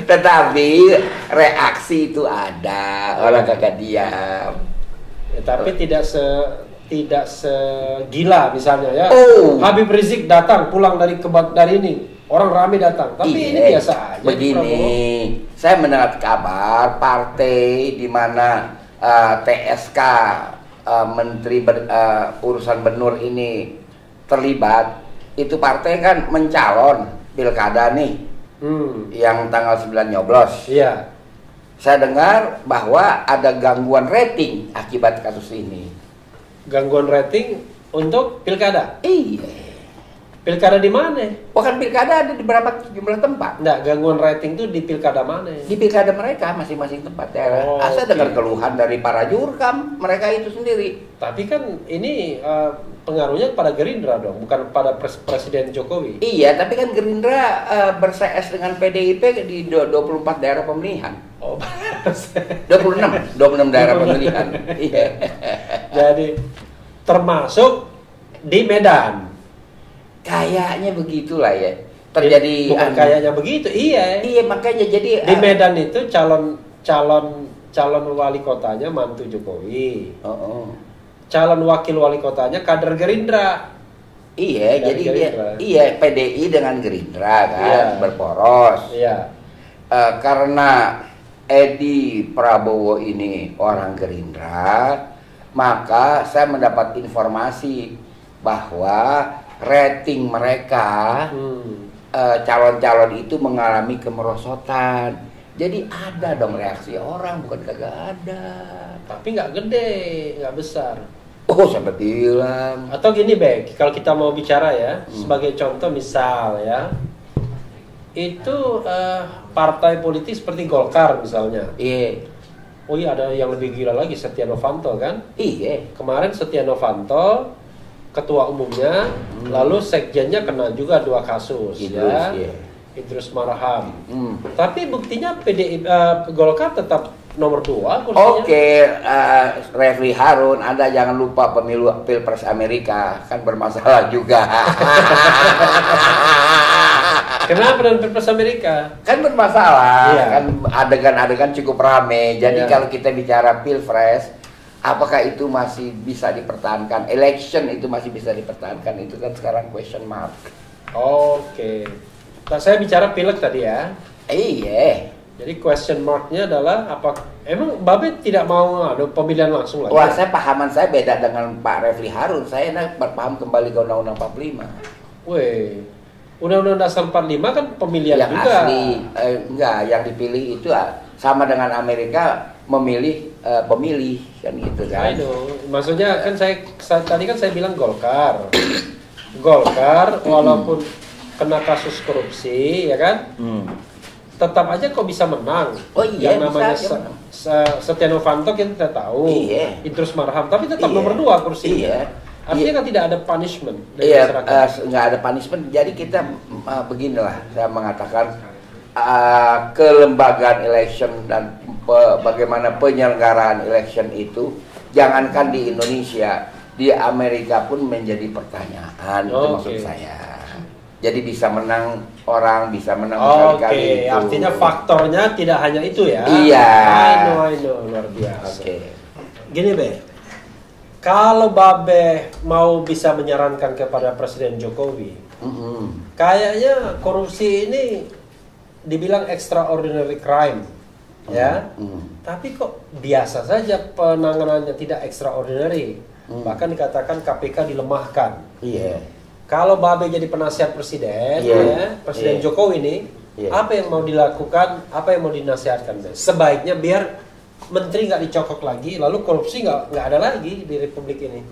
Tetapi reaksi itu ada, orang kagak diam. Ya, tapi tidak segila misalnya ya. Habib Rizik datang pulang dari ini, orang ramai datang. Tapi ini biasa aja. Begini, saya mendengar kabar partai di mana TSK Menteri urusan Benur ini terlibat. Itu partai kan mencalon pilkada nih. Yang tanggal 9 nyoblos. Iya. Saya dengar bahwa ada gangguan rating akibat kasus ini. Gangguan rating untuk pilkada? Iya. Pilkada di mana? Bukan pilkada, ada di beberapa jumlah tempat. Enggak, gangguan rating itu di pilkada mana? Di pilkada mereka masing-masing tempat daerah. Saya dengar keluhan dari para jurkam mereka itu sendiri. Tapi kan ini pengaruhnya pada Gerindra dong, bukan pada Presiden Jokowi. Iya, tapi kan Gerindra ber-CS dengan PDIP di 24 daerah pemilihan. 26 daerah pemilihan. Iya. Jadi termasuk di Medan. Kayaknya begitulah ya. Terjadi bukan kayaknya begitu. Iya, makanya jadi di Medan itu calon wali kotanya mantu Jokowi. Calon wakil wali kotanya kader Gerindra. Iya, jadi Gerindra. PDI dengan Gerindra kan berporos. Iya. Karena Edi Prabowo ini orang Gerindra, maka saya mendapat informasi bahwa rating mereka calon-calon itu mengalami kemerosotan. Jadi ada dong reaksi orang, bukan kagak ada. Tapi nggak gede, nggak besar. Oh, sampai bilang. Atau gini, Bek, kalau kita mau bicara ya, sebagai contoh misal ya, itu partai politik seperti Golkar misalnya. Iya. Oh iya, ada yang lebih gila lagi, Setia Novanto kan? Iya. Kemarin Setia Novanto, ketua umumnya, lalu sekjennya kena juga 2 kasus. Idrus, ya. iya. Idrus Marham. Tapi buktinya Golkar tetap nomor 2 kursinya. Oke, Refli Harun, Anda jangan lupa pemilu Pilpres Amerika kan bermasalah juga. Kenapa dengan Pilpres Amerika? Kan bermasalah, Iya. kan adegan-adegan cukup rame. Jadi Iya. kalau kita bicara Pilpres, apakah itu masih bisa dipertahankan? Election itu masih bisa dipertahankan? Itu kan sekarang question mark. Oke. Nah, saya bicara pileg tadi ya. Iya. Jadi question mark-nya adalah apa? Emang Babe tidak mau ada pemilihan langsung lagi? Wah, pahaman saya beda dengan Pak Refli Harun. Saya berpaham kembali ke Undang-Undang 45. Weh, Undang-Undang Dasar 45 kan pemilihan Yang juga. asli, enggak, yang dipilih itu sama dengan Amerika memilih pemilih kan gitu kan. Maksudnya kan tadi kan saya bilang Golkar. Golkar walaupun kena kasus korupsi ya kan? Tetap aja kok bisa menang. Oh iya, yang namanya bisa menang. Setia Novanto kita tahu. Iya. Idrus Marham, tapi tetap Iya. nomor 2 kursinya. Iya. Artinya kan tidak ada punishment dari Iya, masyarakat. nggak ada punishment. Jadi kita beginilah saya mengatakan kelembagaan election dan bagaimana penyelenggaraan election itu, jangankan di Indonesia, di Amerika pun menjadi pertanyaan. Itu maksud saya. Jadi bisa menang orang, bisa menang Oke, artinya faktornya tidak hanya itu ya. Iya. I know, luar biasa. Oke. Gini Be, kalau Babe mau bisa menyarankan kepada Presiden Jokowi, kayaknya korupsi ini dibilang extraordinary crime, ya. Tapi kok biasa saja penanganannya, tidak extraordinary. Bahkan dikatakan KPK dilemahkan. Iya. Kalau Babe jadi penasihat presiden, ya, Presiden Jokowi ini, apa yang mau dilakukan, apa yang mau dinasihatkan? Sebaiknya biar menteri nggak dicokok lagi, lalu korupsi nggak ada lagi di Republik ini.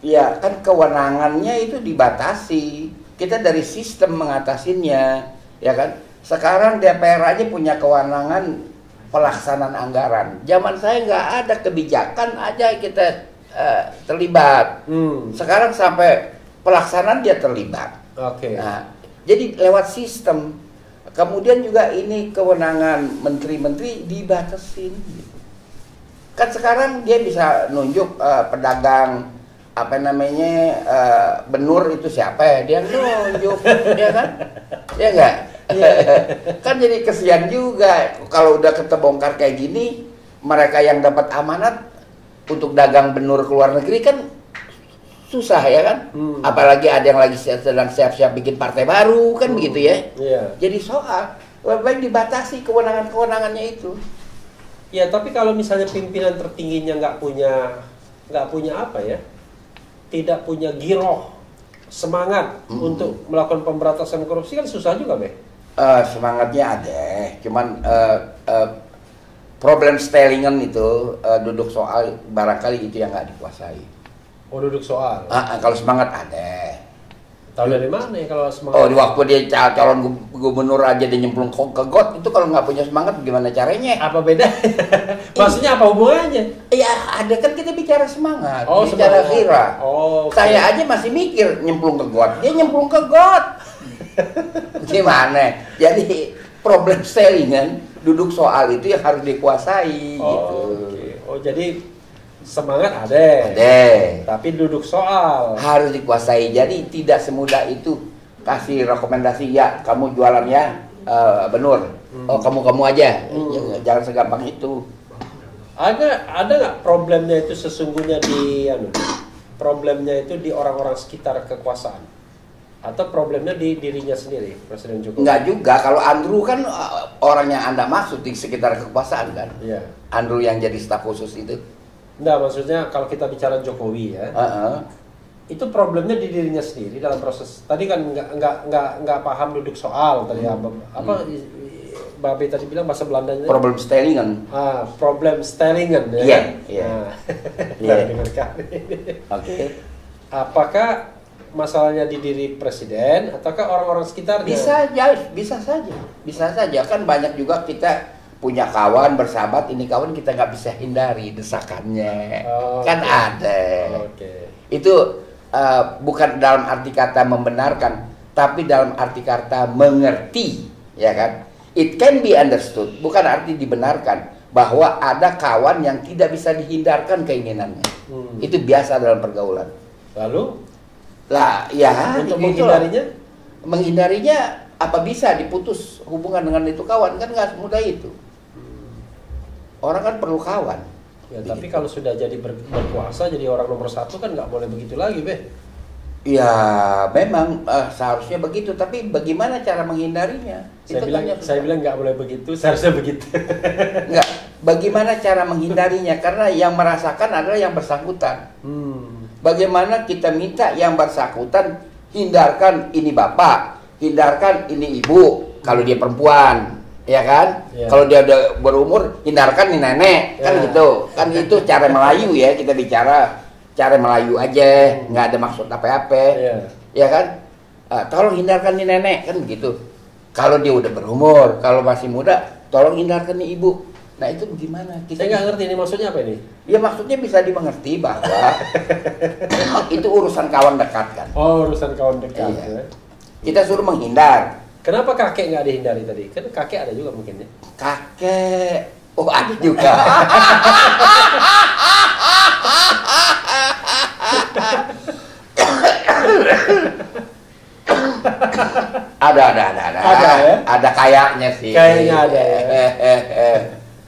Ya kan kewenangannya itu dibatasi. Kita dari sistem mengatasinya, ya kan. Sekarang DPR aja punya kewenangan pelaksanaan anggaran. Zaman saya nggak ada kebijakan aja kita terlibat. Sekarang sampai pelaksanaan dia terlibat. Oke. Nah, jadi lewat sistem. Kemudian juga ini kewenangan menteri-menteri dibatasin. Kan sekarang dia bisa nunjuk pedagang apa namanya benur itu siapa ya? Dia nunjuk, ya kan? Ya enggak? Kan jadi kesian juga kalau udah ketebongkar kayak gini, mereka yang dapat amanat untuk dagang benur ke luar negeri kan susah ya kan, apalagi ada yang lagi sedang siap-siap bikin partai baru kan begitu ya. Jadi soal lebih baik dibatasi kewenangannya itu. Ya tapi kalau misalnya pimpinan tertingginya nggak punya apa ya, tidak punya giroh, semangat untuk melakukan pemberantasan korupsi kan susah juga Be. Semangatnya ada, cuman problem stylingan itu duduk soal barangkali itu yang nggak dikuasai. Oh duduk soal. Kalau semangat ada. Tahu dari mana ya kalau semangat? Oh di waktu dia calon gubernur aja dia nyemplung ke got, itu kalau nggak punya semangat gimana caranya? Apa beda? Maksudnya apa hubungannya? Ya ada kan kita bicara semangat, Oh, bicara semangat. kira. Oh, okay. Saya aja masih mikir nyemplung ke got, dia nyemplung ke got. Gimana? Jadi problem stylingan duduk soal itu yang harus dikuasai. Gitu. Okay. Oh jadi semangat ada, tapi duduk soal harus dikuasai. Jadi tidak semudah itu kasih rekomendasi ya kamu jualannya benur, oh kamu aja, jangan segampang itu. Ada nggak problemnya itu sesungguhnya problemnya itu di orang-orang sekitar kekuasaan atau problemnya di dirinya sendiri Presiden Jokowi? Enggak juga, kalau Andrew kan orang yang Anda maksud di sekitar kekuasaan kan. Iya. Andrew yang jadi staf khusus itu. Enggak, maksudnya kalau kita bicara Jokowi ya, itu problemnya di dirinya sendiri dalam proses. Tadi kan nggak paham duduk soal tadi apa Babe tadi bilang bahasa Belandanya? Problem stellingen. Problem stellingen ya. Iya, iya. Iya. Dengar kali. Oke. Apakah masalahnya di diri presiden ataukah orang-orang sekitarnya? Bisa saja. Kan banyak juga kita punya kawan, bersahabat, ini kawan kita nggak bisa hindari desakannya. Kan ada. Itu bukan dalam arti kata membenarkan, tapi dalam arti kata mengerti, ya kan? It can be understood, bukan arti dibenarkan bahwa ada kawan yang tidak bisa dihindarkan keinginannya. Itu biasa dalam pergaulan. Lalu? Lah, ya. Untuk menghindarinya? Menghindarinya apa bisa diputus hubungan dengan itu kawan, kan nggak semudah itu. Orang kan perlu kawan. Ya, tapi kalau sudah jadi berkuasa, jadi orang nomor satu kan nggak boleh begitu lagi, Beh. Ya, memang seharusnya begitu. Tapi bagaimana cara menghindarinya? Saya bilang nggak boleh begitu, seharusnya begitu. Nggak. Bagaimana cara menghindarinya? Karena yang merasakan adalah yang bersangkutan. Bagaimana kita minta yang bersangkutan hindarkan ini bapak, hindarkan ini ibu, kalau dia perempuan. Ya kan? Ya. Kalau dia udah berumur, hindarkan nih nenek, kan gitu. Kan itu cara Melayu ya, kita bicara cara Melayu aja, nggak ada maksud apa-apa. Ya kan? Tolong hindarkan nih nenek, kan begitu. Kalau dia udah berumur, kalau masih muda, tolong hindarkan nih ibu. Nah itu gimana? Saya nggak ngerti ini maksudnya apa ini? Ya maksudnya bisa dimengerti bahwa itu urusan kawan dekat kan. Oh, urusan kawan dekat. Iya. Kita suruh menghindar. Kenapa kakek nggak dihindari tadi? Kan kakek ada juga mungkin ya? Kakek, oh ada juga. Ada kayaknya sih. Kayaknya ada ya.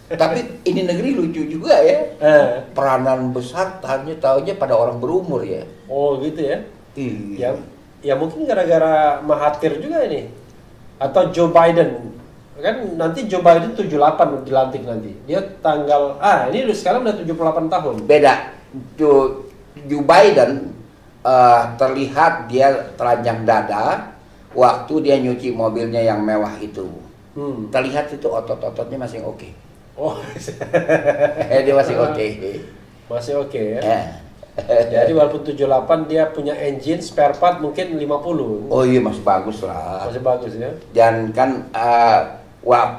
Tapi ini negeri lucu juga ya. Peranan besar taunya pada orang berumur ya. Oh gitu ya? Iya. Ya mungkin gara-gara Mahathir juga ini. Atau Joe Biden. Kan nanti Joe Biden 78 dilantik nanti. Dia tanggal ini sekarang udah 78 tahun. Beda. Joe Biden terlihat dia telanjang dada waktu dia nyuci mobilnya yang mewah itu. Terlihat itu otot-ototnya masih oke. Oh. Dia masih oke. Masih oke ya. Jadi walaupun 78 dia punya engine spare part mungkin 50. Oh iya masih bagus lah. Masih bagus ya. Dan kan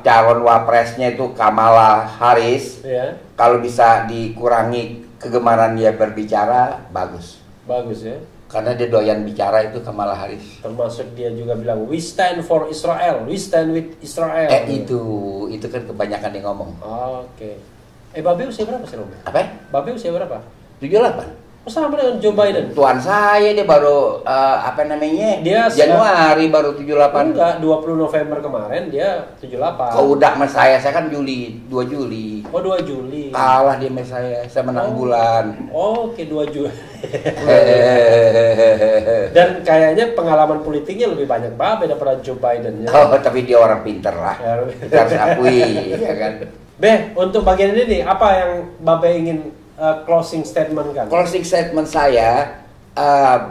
calon wapresnya itu Kamala Harris. Ya. Kalau bisa dikurangi kegemaran dia berbicara bagus. Bagus ya. Karena dia doyan bicara itu Kamala Harris. Termasuk dia juga bilang we stand for Israel, we stand with Israel. Itu kan kebanyakan yang ngomong. Oke. Babe usia berapa sih, Rob? Apa? Babe usia berapa? 78. Oh, sama dengan Joe Biden. Tuan saya dia baru Dia Januari baru 78. Enggak, 20 November kemarin dia 78. Udah sama saya kan Juli, 2 Juli. Oh, 2 Juli. Kalah dia sama saya menang bulan. Oke, 2 Juli. Dan kayaknya pengalaman politiknya lebih banyak Babe daripada Joe Biden ya. Oh, tapi dia orang pinter lah. Kita harus akui, ya kan. Untuk bagian ini nih, apa yang Babe ingin closing statement kan? Closing statement saya,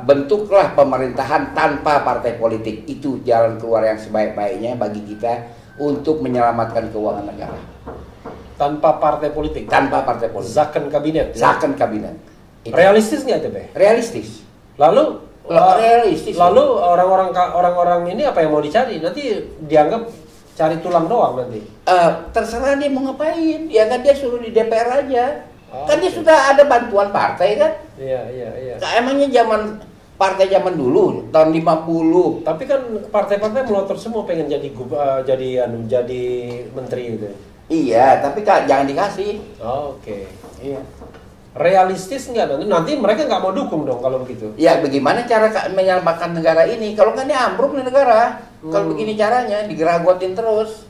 bentuklah pemerintahan tanpa partai politik. Itu jalan keluar yang sebaik-baiknya bagi kita untuk menyelamatkan keuangan negara. Tanpa partai politik? Tanpa partai politik. Zakon kabinet? Zakon kabinet. Itu. Realistis nggak itu, Be? Realistis. Lalu? Realistis. Lalu orang-orang ini apa yang mau dicari? Nanti dianggap cari tulang doang nanti? Terserah dia mau ngapain. Ya kan dia suruh di DPR aja. Kan dia sudah ada bantuan partai kan? Iya. Emangnya partai zaman dulu tahun 50. Tapi kan partai-partai melotot semua pengen jadi menteri gitu. Iya, tapi jangan dikasih. Oke. Iya. Realistis nggak nanti mereka nggak mau dukung dong kalau begitu? Ya bagaimana cara menyelamatkan negara ini? Kalau nggak ini ambruk nih negara. Kalau begini caranya digeragotin terus.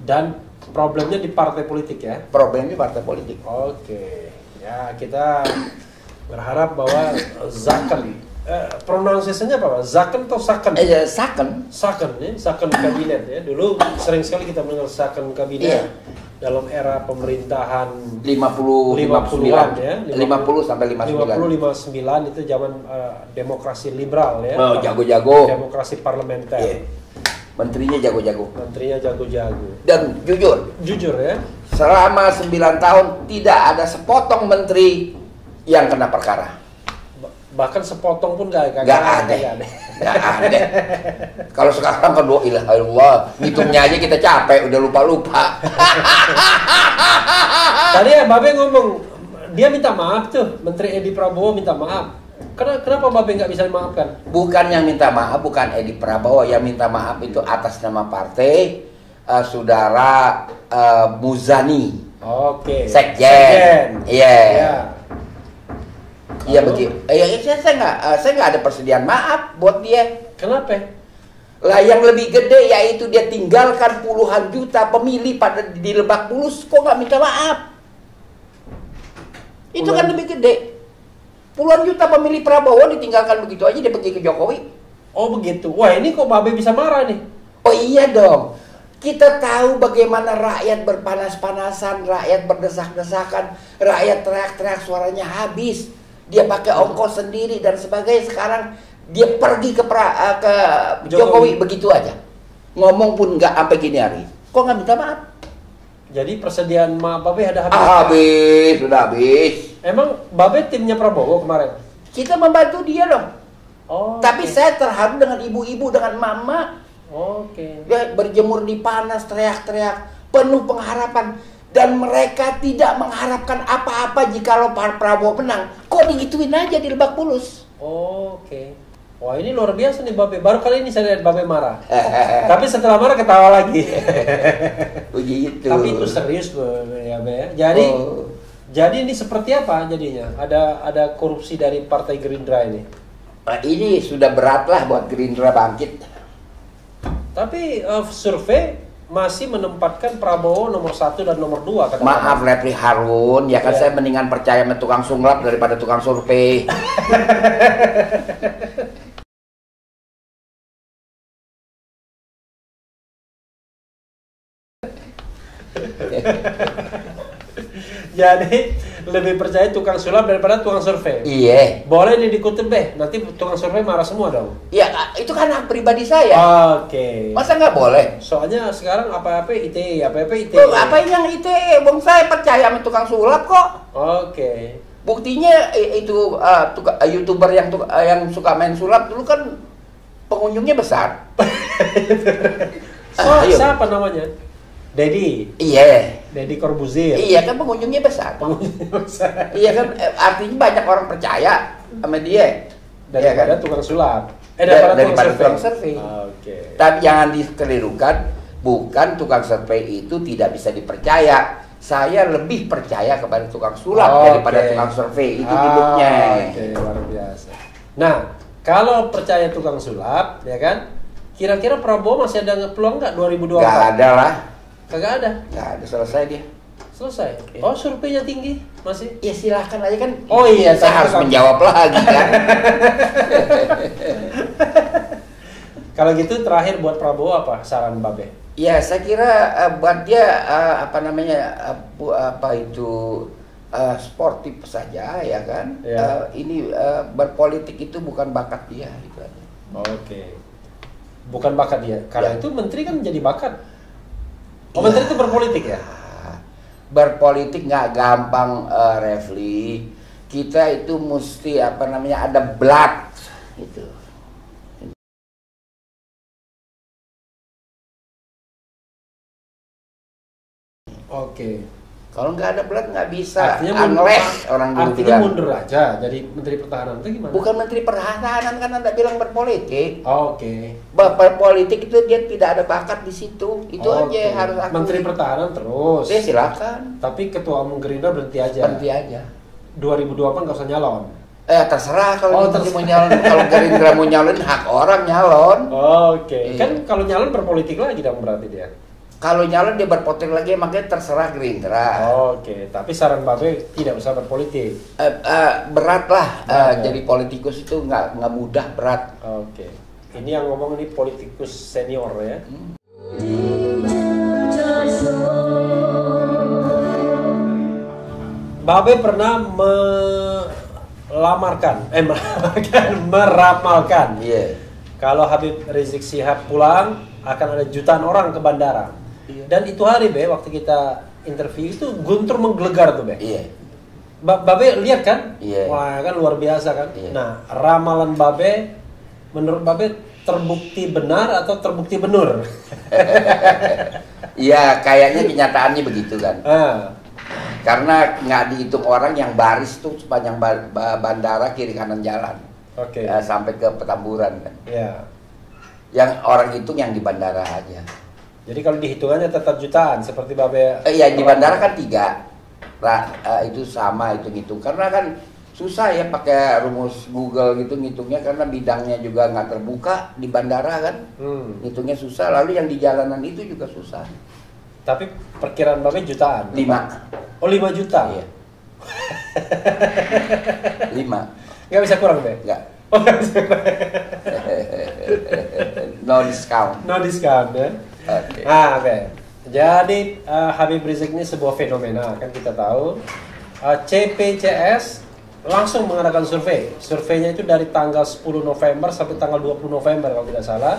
Dan problemnya di partai politik ya? Problemnya partai politik. Oke. Ya kita berharap bahwa Zakon, pronunciasinya apa Pak? Zakon atau Sakon? Sakon ya, Sakon kabinet ya. Dulu sering sekali kita mendengar Sakon kabinet dalam era pemerintahan 50-an ya. 50 sampai 59 itu zaman demokrasi liberal ya. Jago-jago. Demokrasi parlementer. Menterinya jago-jago. Menterinya jago-jago. Dan jujur. Jujur ya. Selama 9 tahun tidak ada sepotong menteri yang kena perkara. Bahkan sepotong pun gak ada. Gak ada. Kalau sekarang kan ilah Allah, ngitungnya aja kita capek, udah lupa-lupa. Tadi ya Babe ngomong, dia minta maaf tuh, Menteri Edi Prabowo minta maaf. Kenapa Babe nggak bisa memaafkan? Bukan yang minta maaf, bukan Edi Prabowo, yang minta maaf itu atas nama partai, saudara Muzani. Oke. Sekjen. Iya. Yeah. Iya begitu. Saya nggak ada persediaan maaf buat dia. Kenapa? Lah yang lebih gede yaitu dia tinggalkan puluhan juta pemilih pada di Lebak Bulus, kok nggak minta maaf? Itu kan lebih gede. Puluhan juta pemilih Prabowo ditinggalkan begitu aja, dia pergi ke Jokowi. Oh begitu. Wah ini kok Babe bisa marah nih? Oh iya dong. Kita tahu bagaimana rakyat berpanas-panasan, rakyat berdesak-desakan, rakyat teriak-teriak suaranya habis. Dia pakai ongkos sendiri dan sebagainya. Sekarang dia pergi ke Jokowi begitu aja. Ngomong pun nggak sampai gini hari. Kok nggak minta maaf? Jadi persediaan maaf Babe ada habis? Habis, sudah habis. Emang Babe timnya Prabowo kemarin? Kita membantu dia dong. Oh. Tapi saya terharu dengan ibu-ibu, dengan mama. Oke. Dia berjemur di panas, teriak-teriak, penuh pengharapan. Dan mereka tidak mengharapkan apa-apa jikalau Prabowo menang. Kok digituin aja di Lebak Bulus? Oke. Wah ini luar biasa nih Babe. Baru kali ini saya lihat Babe marah. Tapi setelah marah ketawa lagi. Begitu. Tapi itu serius ya Be. Jadi ini seperti apa jadinya? Ada korupsi dari Partai Gerindra ini? Nah, ini sudah berat lah buat Gerindra bangkit. Tapi survei masih menempatkan Prabowo nomor 1 dan nomor 2. Maaf Repli Harun, ya kan saya mendingan percaya sama tukang sunglap daripada tukang survei. Jadi lebih percaya tukang sulap daripada tukang survei. Iya. Boleh nih dikutip Beh, nanti tukang survei marah semua dong. Ya itu kan hak pribadi saya. Oke. Masa nggak boleh? Soalnya sekarang apa-apa ITE, apa-apa ITE. Oh, apa yang ITE? Bang saya percaya sama tukang sulap kok. Oke. Buktinya itu YouTuber yang suka main sulap dulu kan pengunjungnya besar. Siapa namanya? Dedi. Iya. Dedi Corbuzier. Iya kan pengunjungnya besar. Iya kan artinya banyak orang percaya sama dia. Daripada tukang sulap. Daripada tukang survei. Oke. Tapi jangan dikelirukan, bukan tukang survei itu tidak bisa dipercaya. Saya lebih percaya kepada tukang sulap daripada tukang survei. Itu hidupnya. Oke, luar biasa. Nah, kalau percaya tukang sulap, ya kan? Kira-kira Prabowo masih ada peluang nggak 2024? Nggak ada lah. Kagak ada. Nggak ada, selesai dia. Selesai. Oh, surveinya tinggi masih? Ya silahkan aja kan. Oh iya, saya harus menjawab lagi kan. Kalau gitu terakhir buat Prabowo apa saran Babe? Ya saya kira buat dia sportif saja ya kan. Ya. Ini berpolitik itu bukan bakat dia gitu aja. Oke. Bukan bakat dia. Karena itu menteri kan menjadi bakat. Oh, ya. menteri itu berpolitik ya? Berpolitik nggak gampang, Refli. Kita itu mesti ada blood gitu. Oke. Kalau nggak ada blood nggak bisa. Artinya Unless orang dulu artinya bilang. mundur aja jadi menteri pertahanan itu gimana? Bukan menteri pertahanan kan Anda bilang berpolitik. Oke. Berpolitik itu dia tidak ada bakat di situ. Itu aja harus aku. Menteri pertahanan terus. Dia silakan. Tapi ketua umum Gerindra berhenti aja. Berhenti aja. 2024 nggak usah nyalon. Terserah kalau mau nyalon. Kalau Gerindra mau nyalon hak orang nyalon. Oke. Iya. Kan kalau nyalon berpolitik lagi dong berarti dia. Kalau nyalon dia berpolitik lagi makanya terserah Gerindra. Oke. Tapi saran Babe tidak usah berpolitik. Berat lah. Jadi politikus itu nggak mudah, berat. Oke. Ini yang ngomong ini politikus senior ya. Babe pernah meramalkan. Iya. Kalau Habib Rizik Syihab pulang akan ada jutaan orang ke bandara. Iya. Dan itu hari Be, waktu kita interview itu Guntur menggelegar tuh Be. Iya. Babe lihat kan? Iya. Wah kan luar biasa kan? Iya. Nah ramalan Babe, menurut Babe terbukti benar atau terbukti benur? Iya, kayaknya kenyataannya begitu kan. Karena nggak dihitung orang yang baris tuh sepanjang bandara kiri kanan jalan. Oke. Ya, sampai ke Petamburan kan. Ya. Yang orang hitung yang di bandara aja. Jadi kalau dihitungannya tetap jutaan seperti Babe. Iya, di bandara kan 3. Itu sama hitung-hitung. Karena kan susah ya pakai rumus Google gitu ngitungnya karena bidangnya juga nggak terbuka di bandara kan. Ngitungnya susah. Lalu yang di jalanan itu juga susah. Tapi perkiraan Babe jutaan. 5. Oh 5 juta? Iya. 5. Nggak bisa kurang Be? Nggak. Oh, nggak bisa kurang. No discount. No discount ya? Okay. Be. Jadi Habib Rizik ini sebuah fenomena kan kita tahu. CPCS langsung mengadakan survei. Surveinya itu dari tanggal 10 November sampai tanggal 20 November kalau tidak salah.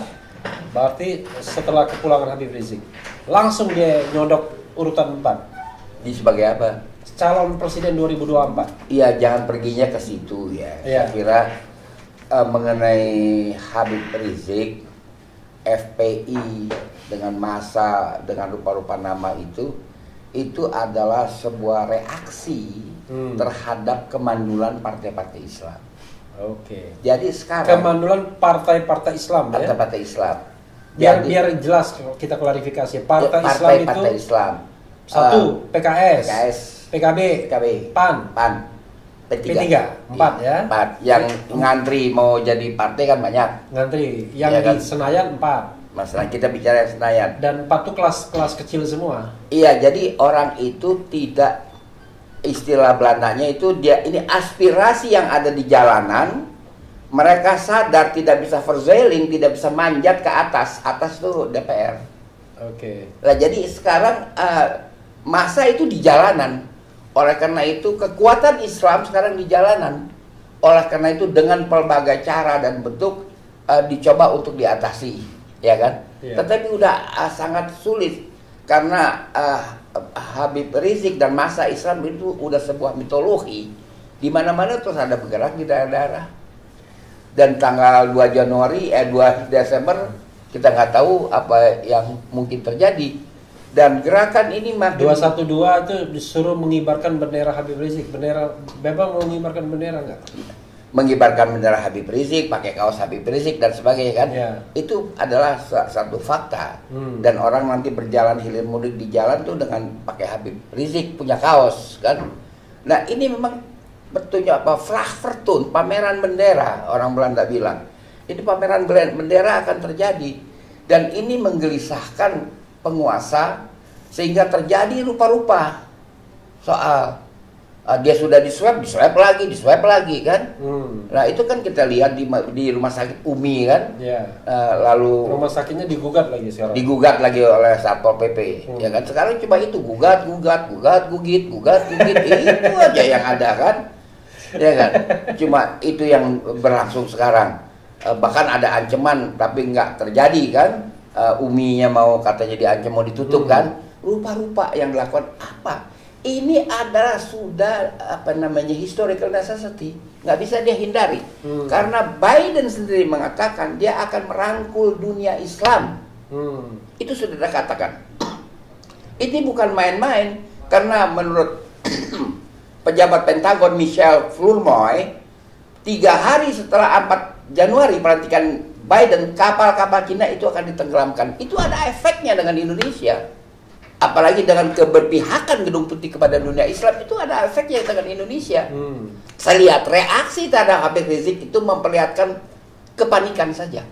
Berarti setelah kepulangan Habib Rizik. Langsung dia nyodok urutan 4. Di sebagai apa? Calon presiden 2024. Iya, jangan perginya ke situ ya. Iya. Saya kira mengenai Habib Rizik, FPI dengan masa dengan rupa-rupa nama itu adalah sebuah reaksi terhadap kemandulan partai-partai Islam. Oke. Jadi sekarang kemandulan partai-partai Islam ya. Partai-partai Islam. Biar jelas kita klarifikasi. Partai Islam itu Islam. 1 PKS, PKB, PAN, P3, 4 ya. 4. Yang ngantri mau jadi partai kan banyak. Ngantri. Yang Ya, di kan? Senayan 4. Masalah kita bicara Senayan. Dan 4 itu kelas kecil semua. Iya, jadi orang itu tidak, istilah Belandanya itu dia ini aspirasi yang ada di jalanan. Mereka sadar tidak bisa verzailing, tidak bisa manjat ke atas. Atas tuh DPR. Oke. Nah, jadi sekarang masa itu di jalanan. Oleh karena itu kekuatan Islam sekarang di jalanan. Oleh karena itu dengan pelbagai cara dan bentuk dicoba untuk diatasi, ya kan? Iya. Tetapi udah sangat sulit karena Habib Rizik dan masa Islam itu udah sebuah mitologi. Di mana-mana terus ada bergerak di daerah-daerah. Dan tanggal 2 Desember kita nggak tahu apa yang mungkin terjadi. Dan gerakan ini makin 212 itu disuruh mengibarkan bendera Habib Rizik. Bebang mau mengibarkan bendera nggak? mengibarkan bendera Habib Rizik, pakai kaos Habib Rizik dan sebagainya kan. Ya. Itu adalah satu fakta. Dan orang nanti berjalan hilir mudik di jalan tuh dengan pakai Habib Rizik punya kaos kan. Nah, ini memang betulnya apa? Vlagvertoon, pameran bendera, orang Belanda bilang. Ini pameran bendera akan terjadi dan ini menggelisahkan penguasa sehingga terjadi rupa-rupa soal dia sudah diswab lagi kan. Nah itu kan kita lihat di rumah sakit Umi kan. Lalu rumah sakitnya digugat lagi sekarang. Digugat lagi oleh Satpol PP. Ya kan sekarang coba itu gugat gugit itu aja yang ada kan. Ya kan. Cuma itu yang berlangsung sekarang. Bahkan ada ancaman tapi nggak terjadi kan. Uminya mau katanya diancam mau ditutup kan. Rupa-rupa yang dilakukan apa? Ini adalah sudah historical necessity, nggak bisa dia hindari. Karena Biden sendiri mengatakan dia akan merangkul dunia Islam. Itu sudah dikatakan. Ini bukan main-main, karena menurut pejabat Pentagon Michelle Flournoy, 3 hari setelah 4 Januari pelantikan Biden, kapal-kapal Cina itu akan ditenggelamkan. Itu ada efeknya dengan Indonesia. Apalagi dengan keberpihakan Gedung Putih kepada dunia Islam, itu ada efeknya dengan Indonesia. Saya lihat reaksi terhadap Habib Rizik itu memperlihatkan kepanikan saja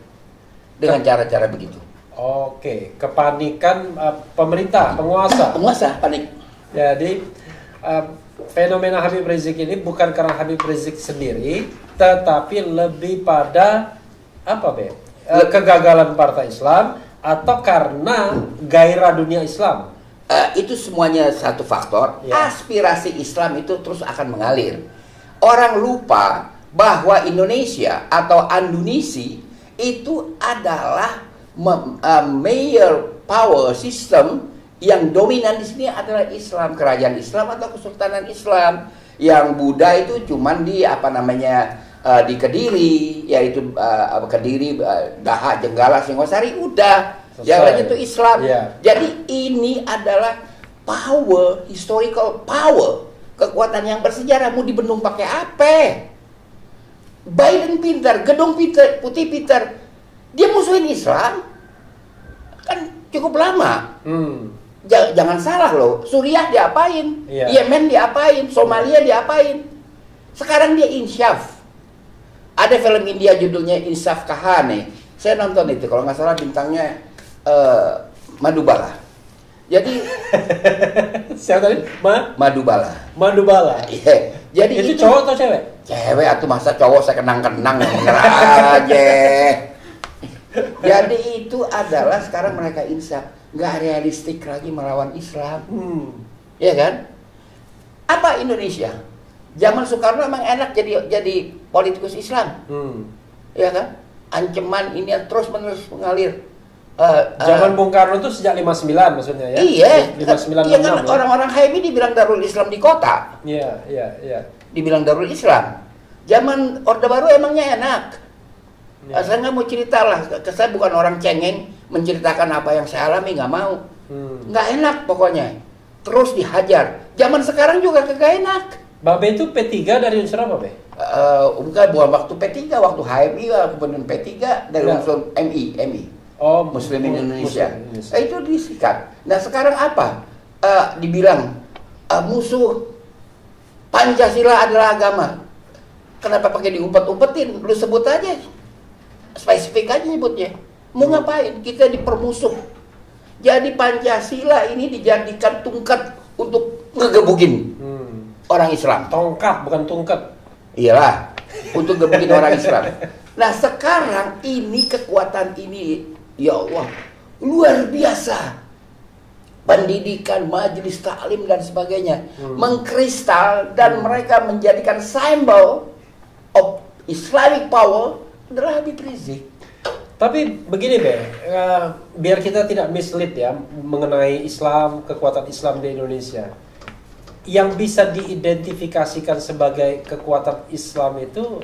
dengan cara-cara begitu. Oke, kepanikan pemerintah, penguasa panik. Jadi fenomena Habib Rizik ini bukan karena Habib Rizik sendiri, tetapi lebih pada kegagalan partai Islam atau karena gairah dunia Islam. Itu semuanya satu faktor. Aspirasi Islam itu terus akan mengalir. Orang lupa bahwa Indonesia atau Andunisi itu adalah major power system yang dominan di sini adalah Islam, kerajaan Islam atau kesultanan Islam. Yang Buddha itu cuman di di Kediri, yaitu Kediri, Daha, Jenggala, Singosari, udah. Yang lain itu Islam. Jadi ini adalah power, historical power, kekuatan yang bersejarah. Mau dibendung pakai apa? Biden pintar, Gedung pintar, Putih pintar, dia musuhin Islam kan cukup lama. Jangan salah loh, Suriah diapain, Yemen diapain, Somalia diapain. Sekarang dia insyaf. Ada film India judulnya Insaf Kahane. Saya nonton itu, kalau nggak salah bintangnya Madubala. Jadi siapa tadi? Madubala. Madubala. Iya. Jadi itu cowok atau cewek? Cewek, atau masa cowok saya kenang-kenang bener aja. Jadi itu adalah sekarang mereka insaf, nggak realistik lagi melawan Islam. Ya kan? Apa Indonesia? Zaman Soekarno emang enak jadi politikus Islam. Ya kan? Ancaman ini yang terus-menerus mengalir. Zaman Bung Karno itu sejak 59 maksudnya ya? Iya. 59 iya kan, orang-orang HMI dibilang Darul Islam di kota. Iya. Dibilang Darul Islam. Zaman Orde Baru emangnya enak. Saya nggak mau cerita lah. Saya bukan orang cengeng menceritakan apa yang saya alami, nggak mau. Nggak enak pokoknya. Terus dihajar. Zaman sekarang juga kagak enak. Babe itu P3 dari unsur apa, Be? Bukan waktu P3, waktu HMI, kemudian P3 dari unsur MI. Oh, Muslimin Indonesia. Itu disikat. Nah sekarang apa? Dibilang musuh Pancasila adalah agama. Kenapa pakai diumpet-umpetin? Lu sebut aja, spesifik aja nyebutnya. Mau ngapain? Kita dipermusuh. Jadi Pancasila ini dijadikan tungkat untuk ngegebukin orang Islam. Tongkat, bukan tungkat. Iyalah, untuk gebukin orang Islam. Nah sekarang ini kekuatan ini, ya Allah, luar biasa. Pendidikan, majelis taklim dan sebagainya mengkristal, dan mereka menjadikan simbol of Islamic power adalah Habib Rizik. Tapi begini Be, biar kita tidak mislead ya mengenai Islam, kekuatan Islam di Indonesia. Yang bisa diidentifikasikan sebagai kekuatan Islam itu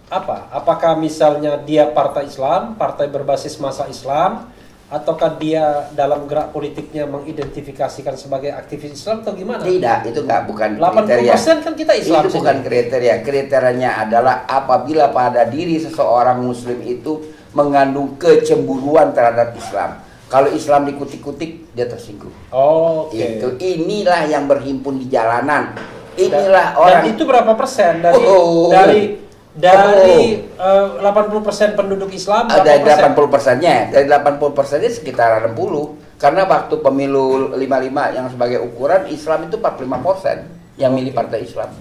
apa? Apakah misalnya dia partai Islam, partai berbasis massa Islam, ataukah dia dalam gerak politiknya mengidentifikasikan sebagai aktivis Islam atau gimana? Tidak, itu bukan kriteria. 80% kan kita Islam. Itu bukan kriteria. Kriterianya adalah apabila pada diri seseorang Muslim itu mengandung kecemburuan terhadap Islam. Kalau Islam dikutik-kutik, dia tersinggung. Oh, oke. Inilah yang berhimpun di jalanan. Inilah orang. Dan itu berapa persen dari 80% penduduk Islam? Ada 80%-nya. Dari 80%-nya sekitar 60. Karena waktu pemilu 55 yang sebagai ukuran, Islam itu 45% yang milih partai Islam.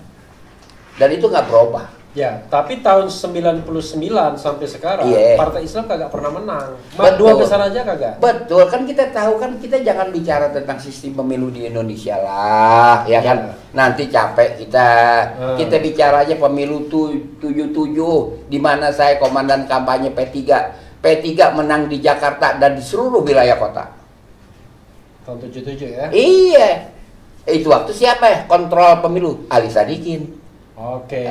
Dan itu nggak berubah. Ya, tapi tahun 99 sampai sekarang partai Islam kagak pernah menang. Dua besar aja kagak. Betul, kan kita tahu kan, kita jangan bicara tentang sistem pemilu di Indonesia lah, ya kan. Nanti capek kita. Kita bicara aja pemilu 77 di mana saya komandan kampanye P3. P3 menang di Jakarta dan di seluruh wilayah kota. Tahun 77 ya. Iya. Itu waktu siapa ya kontrol pemilu? Ali Sadikin. Oke.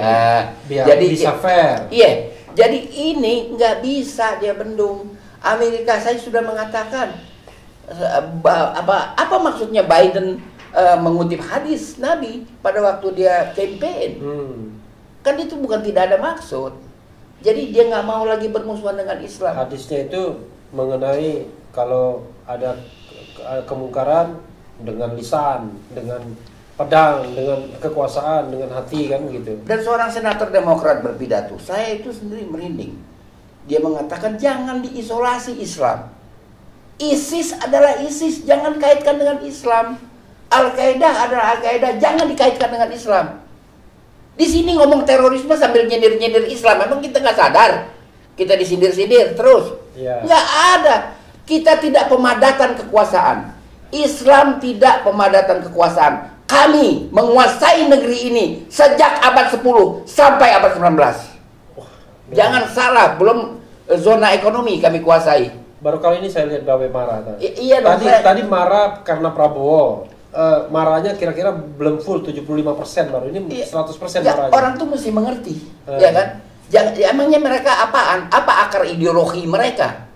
Biar jadi bisa fair. Iya. Jadi ini nggak bisa dia bendung. Amerika saya sudah mengatakan apa maksudnya Biden mengutip hadis Nabi pada waktu dia campaign. Kan itu bukan tidak ada maksud. Jadi dia nggak mau lagi bermusuhan dengan Islam. Hadisnya itu mengenai kalau ada kemungkaran dengan lisan, dengan pedang, dengan kekuasaan, dengan hati, kan gitu. Dan seorang senator Demokrat berpidato, saya itu sendiri merinding. Dia mengatakan jangan diisolasi Islam. ISIS adalah ISIS, jangan kaitkan dengan Islam. Al-Qaeda adalah Al-Qaeda, jangan dikaitkan dengan Islam. Di sini ngomong terorisme sambil nyindir-nyindir Islam, emang kita nggak sadar? Kita disindir-sindir terus? Nggak ada. Kita tidak pemadatan kekuasaan. Islam tidak pemadatan kekuasaan. Kami menguasai negeri ini sejak abad 10 sampai abad 19. Jangan salah, belum zona ekonomi kami kuasai. Baru kali ini saya lihat Babe marah. Iya dong. Tadi marah karena Prabowo. Marahnya kira-kira belum full 75% baru ini 100% ya, marahnya. Orang tuh mesti mengerti, ya kan? Emangnya mereka apaan? Apa akar ideologi mereka?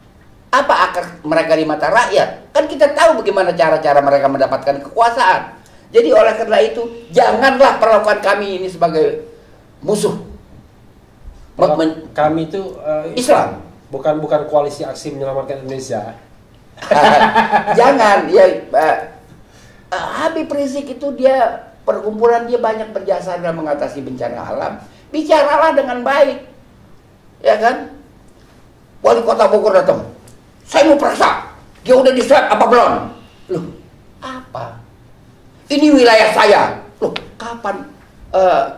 Apa akar mereka di mata rakyat? Kan kita tahu bagaimana cara-cara mereka mendapatkan kekuasaan. Jadi oleh karena itu, janganlah perlakukan kami ini sebagai musuh. Kami itu Islam. Bukan koalisi aksi menyelamatkan Indonesia. Jangan, ya. Habib Rizik itu dia perkumpulan dia banyak berjasa dalam mengatasi bencana alam. Bicaralah dengan baik, ya kan? Wali Kota Bogor datang, saya mau periksa, dia udah diswab apa belum? Loh, apa? Ini wilayah saya. Loh, kapan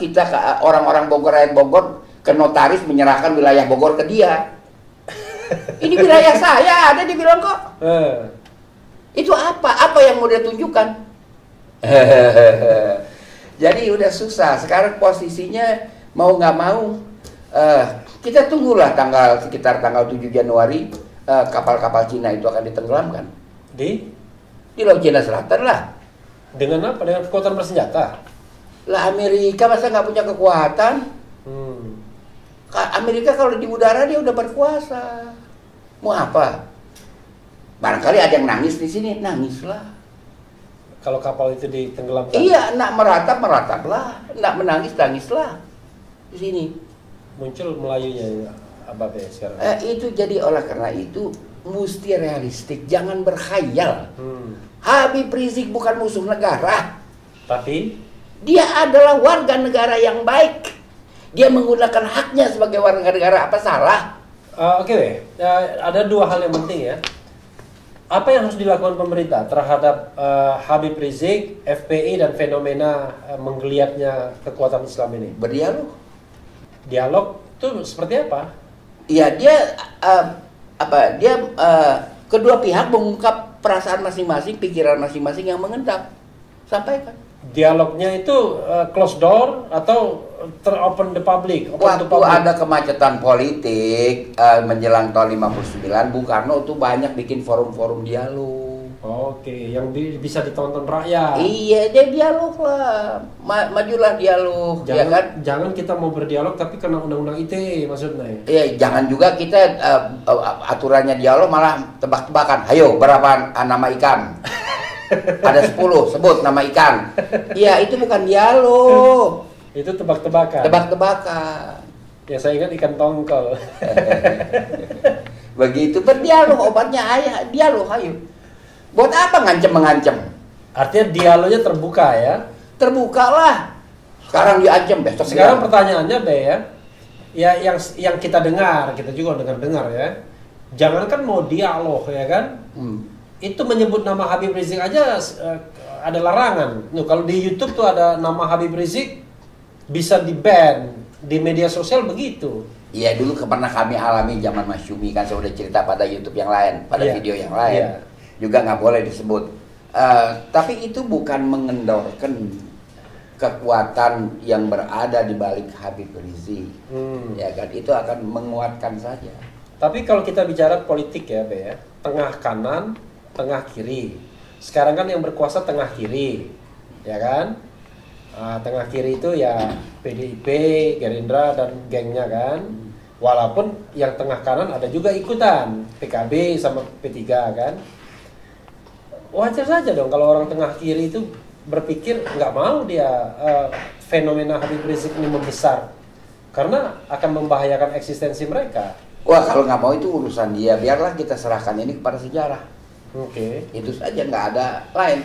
kita orang-orang Bogor, rakyat Bogor ke notaris menyerahkan wilayah Bogor ke dia? Ini wilayah saya, ada dibilang kok. Itu apa? Apa yang mau dia tunjukkan? Jadi udah susah. Sekarang posisinya mau nggak mau, kita tunggulah sekitar tanggal 7 Januari kapal-kapal Cina itu akan ditenggelamkan di Laut Cina Selatan lah. Dengan apa? Dengan kekuatan bersenjata? Lah Amerika masa nggak punya kekuatan? Amerika kalau di udara dia udah berkuasa. Mau apa? Barangkali ada yang nangis di sini, nangislah. Kalau kapal itu ditenggelamkan? Iya, nak merataplah, nak menangis, tangislah di sini. Muncul Melayunya Babe sekarang. Itu jadi oleh karena itu mesti realistik, jangan berkhayal. Habib Rizik bukan musuh negara, tapi dia adalah warga negara yang baik. Dia menggunakan haknya sebagai warga negara, apa salah? Oke, ada dua hal yang penting ya. Apa yang harus dilakukan pemerintah terhadap Habib Rizik, FPI dan fenomena menggeliatnya kekuatan Islam ini? Berdialog. Dialog itu seperti apa? Iya, dia kedua pihak mengungkap perasaan masing-masing, pikiran masing-masing yang mengendap. Sampaikan. Dialognya itu close door atau open the public? Waktu ada kemacetan politik menjelang tahun 59, Bung Karno tuh banyak bikin forum-forum dialog. Oke, yang bisa ditonton rakyat. Iya, dia dialog lah, majulah dialog. Jangan, ya kan? Jangan kita mau berdialog tapi kena undang-undang ITE maksudnya. Iya, jangan juga kita aturannya dialog malah tebak-tebakan. Ayo, berapa nama ikan? Ada 10, sebut nama ikan. Iya, itu bukan dialog. Itu tebak-tebakan. Tebak-tebakan. Ya saya ingat ikan tongkol. Begitu berdialog, obatnya ayah, dialog, ayo. Buat apa ngancem-mengancem? Artinya dialognya terbuka ya? Terbuka lah. Sekarang diancam, besok sekarang pertanyaannya Be ya. Ya yang kita dengar, kita juga dengar ya. Jangankan mau dialog ya kan? Itu menyebut nama Habib Rizik aja ada larangan. Kalau di YouTube tuh ada nama Habib Rizik bisa di-ban di media sosial begitu. Iya, dulu pernah kami alami zaman Mas Syumi, kan saya udah cerita pada YouTube yang lain, pada video yang lain. Juga nggak boleh disebut. Tapi itu bukan mengendorkan kekuatan yang berada di balik Habib Rizik. Ya kan, itu akan menguatkan saja. Tapi kalau kita bicara politik ya, Be ya, tengah kanan, tengah kiri. Sekarang kan yang berkuasa tengah kiri, ya kan? Tengah kiri itu ya PDIP, Gerindra dan gengnya kan. Walaupun yang tengah kanan ada juga ikutan, PKB sama P3 kan. Wajar saja dong kalau orang tengah kiri itu berpikir nggak mau dia fenomena Habib Rizik ini membesar, karena akan membahayakan eksistensi mereka. Wah, kalau nggak mau itu urusan dia, biarlah kita serahkan ini kepada sejarah. Oke. Itu saja, nggak ada lain.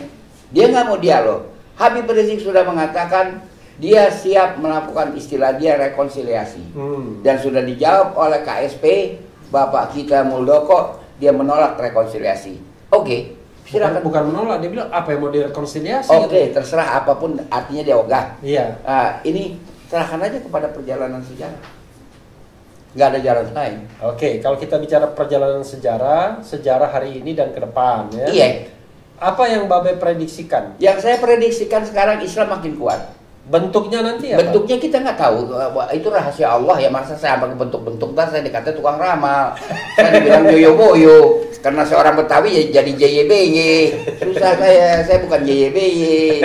Dia nggak mau dialog. Habib Rizik sudah mengatakan dia siap melakukan istilah dia rekonsiliasi. Dan sudah dijawab oleh KSP, Bapak kita Muldoko, dia menolak rekonsiliasi. Oke, silakan. Bukan menolak, dia bilang apa yang mau direkonsiliasi. Oke, terserah apapun artinya dia ogah. Iya. Ini serahkan aja kepada perjalanan sejarah. Nggak ada jalan lain. Oke, kalau kita bicara perjalanan sejarah hari ini dan ke depan ya. Iya. Apa yang Babe prediksikan? Yang saya prediksikan sekarang Islam makin kuat. Bentuknya nanti apa? Bentuknya kita nggak tahu, itu rahasia Allah ya. Masa saya pakai bentuk-bentuk, ntar saya dikata tukang ramal, saya dibilang yoyo boyo, karena seorang Betawi ya jadi JYBY. Susah saya bukan JYBY.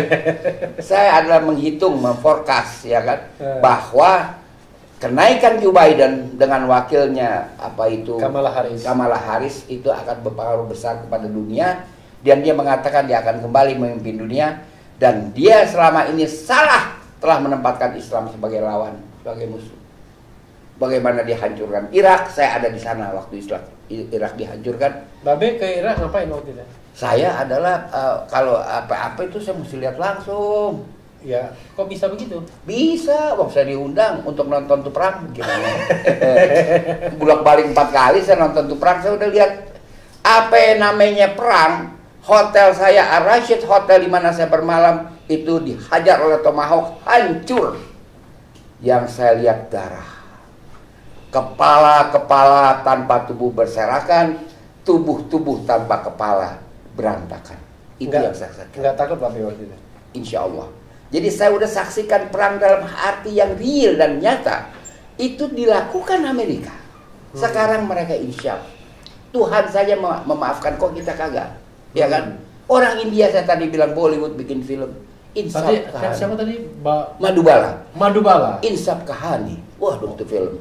Saya adalah menghitung, memforecast ya kan, bahwa kenaikan Joe Biden dengan wakilnya apa itu Kamala Harris itu akan berpengaruh besar kepada dunia, dan dia mengatakan dia akan kembali memimpin dunia. Dan dia selama ini salah telah menempatkan Islam sebagai lawan, sebagai musuh. Bagaimana dihancurkan Irak, saya ada di sana waktu Irak dihancurkan. Babe ke Irak ngapain waktu itu? Saya adalah kalau apa-apa itu saya mesti lihat langsung. Ya, kok bisa begitu? Bisa, waktu saya diundang untuk nonton tuh perang. Gimana? Bolak-balik 4 kali saya nonton tuh perang, saya udah lihat apa namanya perang. Hotel saya, Al-Rashid Hotel di mana saya bermalam itu dihajar oleh Tomahawk, hancur. Yang saya lihat darah, kepala-kepala tanpa tubuh berserakan, tubuh-tubuh tanpa kepala berantakan. Itu yang saya saksikan. Enggak takut Pak waktu itu? Insya Allah. Jadi saya udah saksikan perang dalam arti yang real dan nyata. Itu dilakukan Amerika. Sekarang mereka insya Allah. Tuhan saja memaafkan, kok kita kagak. Ya kan? Orang India saya tadi bilang Bollywood bikin film. Insaf Kahani. Siapa tadi? Madhubala. Insaf Kahani. Wah, itu film.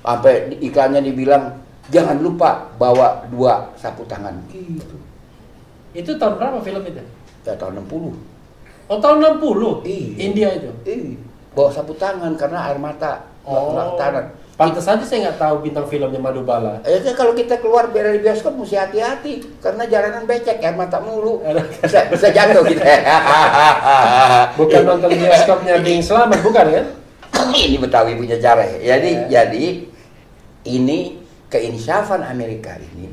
Sampai iklannya dibilang jangan lupa bawa 2 sapu tangan. Gitu. Itu tahun berapa film itu? Ya tahun 60. Oh, tahun 60? Iya. India itu? Iya. Bawa sapu tangan karena air mata. Tangan. Pantes aja saya nggak tahu bintang filmnya Madhubala. Kalau kita keluar dari bioskop mesti hati-hati karena jalanan becek, air mata mulu. Bisa jatuh kita. Bukan nonton bioskopnya Bing Selamat, bukan kan? Ini Betawi punya cara. Jadi ini keinsafan Amerika ini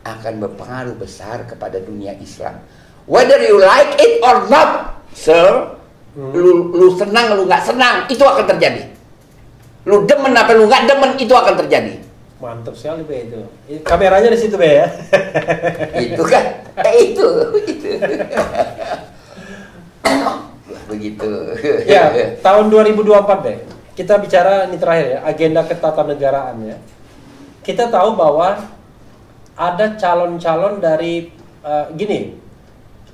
akan berpengaruh besar kepada dunia Islam. Whether you like it or not, sir, lu senang, lu nggak senang, itu akan terjadi. Lu demen apa lu nggak demen, itu akan terjadi. Mantap sekali Be itu. Kameranya di situ Be ya. Itu kan, itu. Begitu. Ya, tahun 2024 Be. Kita bicara ini terakhir ya, agenda ketatanegaraan ya. Kita tahu bahwa ada calon-calon dari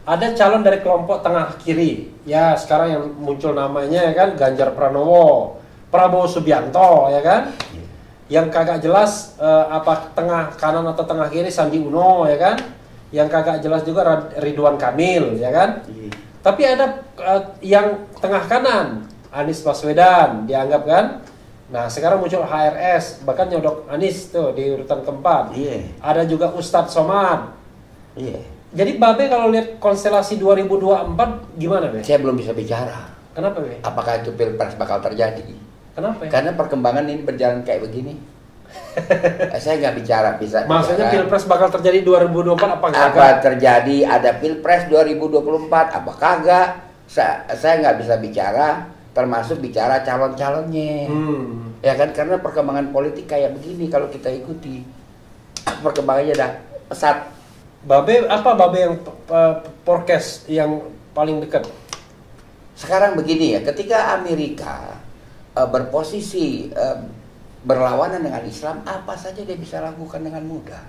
ada calon dari kelompok tengah kiri. Ya, sekarang yang muncul namanya ya kan Ganjar Pranowo, Prabowo Subianto ya kan, yang kagak jelas apa tengah kanan atau tengah kiri Sandi Uno ya kan, yang kagak jelas juga Ridwan Kamil ya kan. Tapi ada yang tengah kanan Anies Baswedan dianggap kan. Nah sekarang muncul HRS, bahkan nyodok Anies tuh di urutan keempat. Ada juga Ustadz Somad. Jadi Babe kalau lihat konstelasi 2024 gimana Be? Saya belum bisa bicara. Kenapa Be? Apakah itu pilpres bakal terjadi? Kenapa ya? Karena perkembangan ini berjalan kayak begini. Saya nggak bicara, maksudnya pilpres bakal terjadi 2024 apa enggak? Apa terjadi ada pilpres 2024 apa kagak? Saya nggak bisa bicara, termasuk bicara calon-calonnya. Ya kan, karena perkembangan politik kayak begini kalau kita ikuti. Perkembangannya dah pesat. Babe yang forecast yang paling dekat? Sekarang begini ya, ketika Amerika berposisi berlawanan dengan Islam, apa saja dia bisa lakukan dengan mudah.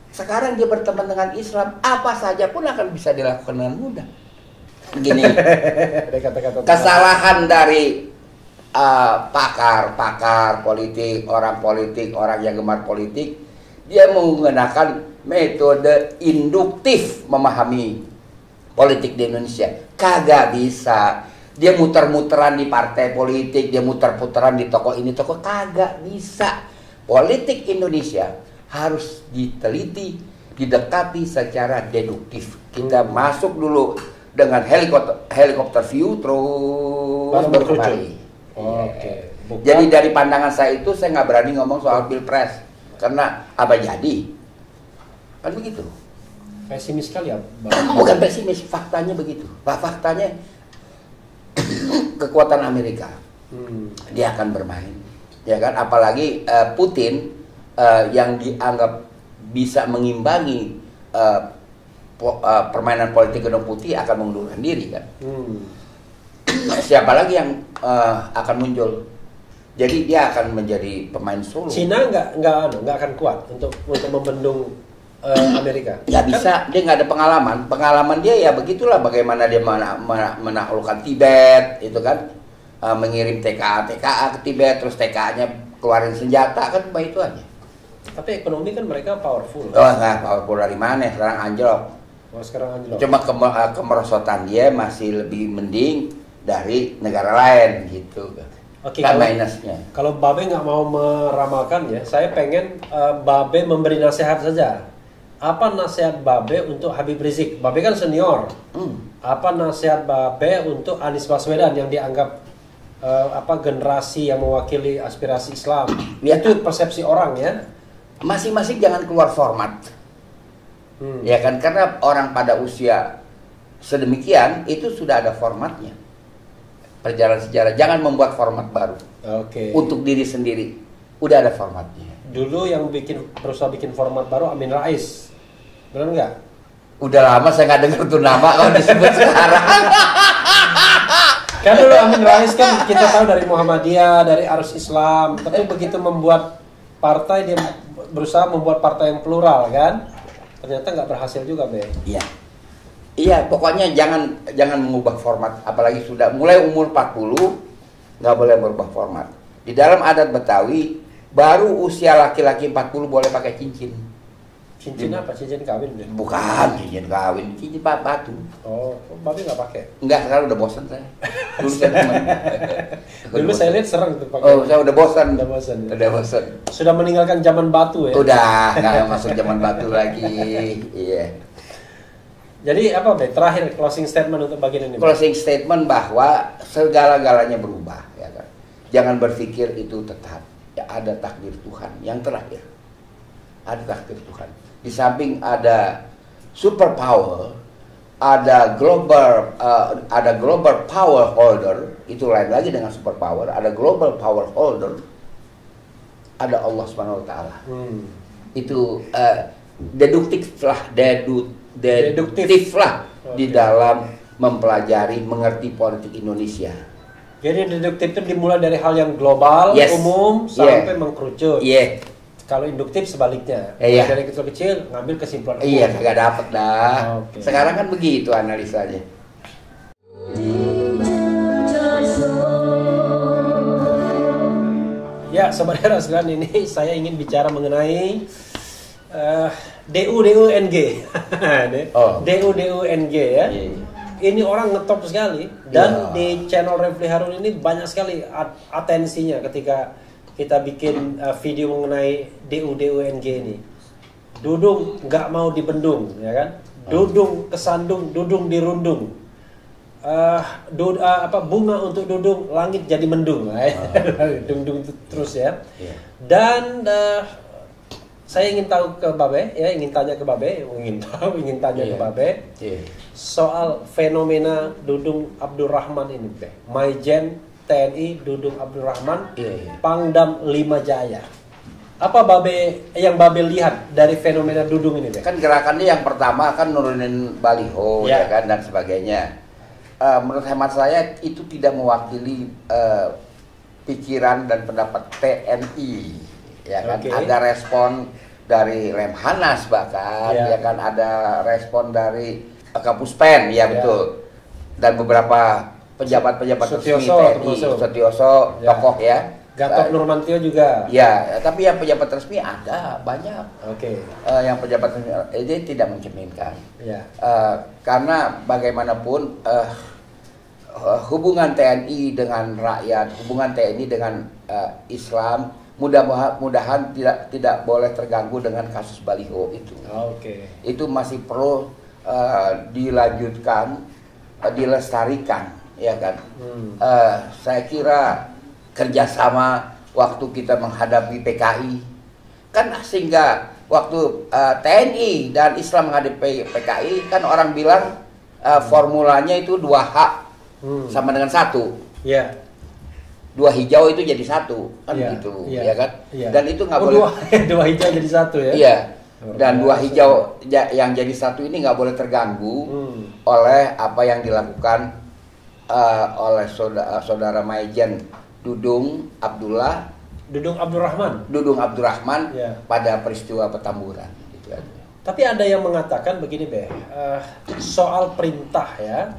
Sekarang dia berteman dengan Islam, apa saja pun akan bisa dilakukan dengan mudah. Begini, kesalahan dari pakar politik, orang yang gemar politik, dia menggunakan metode induktif memahami politik di Indonesia. Kagak bisa. Dia muter-muteran di partai politik, dia muter-muteran di tokoh ini, tokoh, kagak bisa. Politik Indonesia harus diteliti, didekati secara deduktif. Kita masuk dulu dengan helikopter view terus berkembali. Jadi dari pandangan saya itu saya nggak berani ngomong soal pilpres karena apa jadi, kan begitu. Pesimis sekali ya, Bukan pesimis, faktanya begitu. Faktanya kekuatan Amerika, dia akan bermain, ya kan? Apalagi Putin yang dianggap bisa mengimbangi permainan politik Gedung Putih akan mengundurkan diri kan. siapa lagi yang akan muncul? Jadi dia akan menjadi pemain solo. Cina nggak akan kuat untuk membendung Amerika. Nggak bisa, dia nggak ada pengalaman. Pengalaman dia ya begitulah, bagaimana dia menaklukkan Tibet, itu kan, mengirim TKA ke Tibet, terus TKA-nya keluarin senjata, kan cuma itu aja. Tapi ekonomi kan mereka powerful. Oh nggak powerful dari mana? Sekarang anjlok. Oh, sekarang anjlok. Cuma kemerosotan dia masih lebih mending dari negara lain gitu. Oke, Kan minusnya. Kalau Babe nggak mau meramalkan ya, saya pengen Babe memberi nasihat saja. Apa nasihat Babe untuk Habib Rizik? Babe kan senior. Apa nasihat Babe untuk Anies Baswedan yang dianggap generasi yang mewakili aspirasi Islam? Ya. Itu persepsi orang ya. Masing-masing jangan keluar format. Ya kan, karena orang pada usia sedemikian itu sudah ada formatnya. Perjalanan sejarah, jangan membuat format baru. Oke. Untuk diri sendiri, udah ada formatnya. Dulu yang berusaha bikin format baru Amin Rais, benar nggak? Udah lama saya nggak dengar tuh nama kalau disebut sekarang. Kan dulu Amin Rais kan kita tahu dari Muhammadiyah, dari Arus Islam, tapi begitu membuat partai dia berusaha membuat partai yang plural kan, ternyata nggak berhasil juga, Be. Iya. Iya, pokoknya jangan mengubah format, apalagi sudah mulai umur 40 nggak boleh merubah format. Di dalam adat Betawi baru usia laki-laki 40 boleh pakai cincin. Cincin apa? Cincin kawin deh. Bukan cincin kawin, cincin batu. Oh, Babe nggak pakai? Enggak, sekarang udah bosan saya. Dulu saya teman. Dulu saya lihat serang tuh pakai. Oh, saya udah bosan. Udah bosan. Ya? Udah bosan. Sudah meninggalkan zaman batu ya? Udah, nggak masuk zaman batu lagi. Iya. Jadi apa, Be? Terakhir closing statement untuk bagian ini. Closing statement bahwa segala-galanya berubah, ya kan. Jangan berpikir itu tetap. Ya, ada takdir Tuhan yang terakhir. Ada takdir Tuhan. Di samping ada super power, ada global power holder, itu lain lagi dengan super power. Ada global power holder, ada Allah Subhanahu Wa Taala. Itu deduktif lah, deduktif lah di dalam mempelajari, mengerti politik Indonesia. Jadi deduktif itu dimulai dari hal yang global, umum, sampai mengkerucut. Iya. Kalau induktif sebaliknya, dari kecil-kecil ngambil kesimpulan umum. Iya, nggak dapet dah. Okay. Sekarang kan begitu analisanya. Ya, Sobat Era sekalian, ini saya ingin bicara mengenai DUNG. DUNG ya. Ini orang ngetop sekali dan di channel Refli Harun ini banyak sekali atensinya ketika kita bikin video mengenai DUNG ini. Dudung nggak mau dibendung, ya kan? Dudung kesandung, dudung dirundung. Bunga untuk dudung, langit jadi mendung. Dung terus ya. Dan saya ingin tahu ke Babe, ya, ingin tanya ke Babe ke Babe soal fenomena Dudung Abdurrahman ini, Be. Maijen TNI Dudung Abdurrahman, Pangdam 5 Jaya. Apa yang Babe lihat dari fenomena Dudung ini, Be? Kan gerakannya yang pertama kan nurunin baliho, ya kan, dan sebagainya. Menurut hemat saya itu tidak mewakili pikiran dan pendapat TNI, ya kan. Ada respon dari Lemhanas bahkan, ya kan, ada respon dari Kapuspen, ya betul, dan beberapa pejabat-pejabat resmi TNI, Setioso, tokoh ya. Gatot Nurmantio juga. Ya, tapi yang pejabat resmi ada banyak. Yang pejabat resmi ini tidak mencerminkan. Karena bagaimanapun hubungan TNI dengan rakyat, hubungan TNI dengan Islam, mudah-mudahan tidak boleh terganggu dengan kasus baliho itu. Itu masih perlu dilanjutkan, dilestarikan, ya kan. Saya kira kerjasama waktu kita menghadapi PKI kan, sehingga waktu TNI dan Islam menghadapi PKI kan orang bilang formulanya itu 2H sama dengan 1. Dua hijau itu jadi 1 kan, gitu, ya kan. Dan itu nggak boleh dua hijau jadi 1 ya. Iya. Dan 2 hijau yang jadi 1 ini nggak boleh terganggu oleh apa yang dilakukan oleh saudara Maijen Dudung Abdurrahman ya. Pada peristiwa Petamburan gitu aja. Tapi ada yang mengatakan begini, soal perintah ya.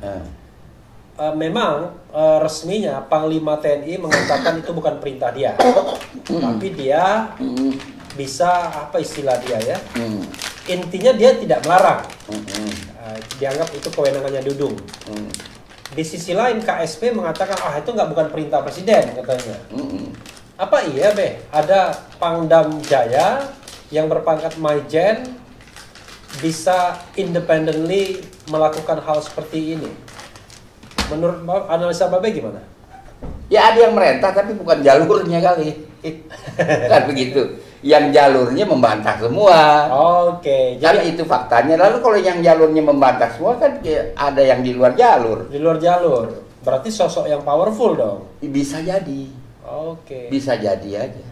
Memang resminya Panglima TNI mengatakan itu bukan perintah dia, tapi dia bisa apa istilah dia ya? Intinya dia tidak melarang. Dianggap itu kewenangannya Dudung. Di sisi lain KSP mengatakan itu bukan perintah presiden katanya. Apa iya ada Pangdam Jaya yang berpangkat Maijen bisa independently melakukan hal seperti ini? Menurut analisa Babe gimana? Ya ada yang merentah tapi bukan jalurnya kali. Kan begitu. Yang jalurnya membantah semua. Oke. Jadi itu faktanya. Lalu kalau yang jalurnya membantah semua kan ada yang di luar jalur. Di luar jalur. Berarti sosok yang powerful dong. Bisa jadi. Oke. Bisa jadi aja.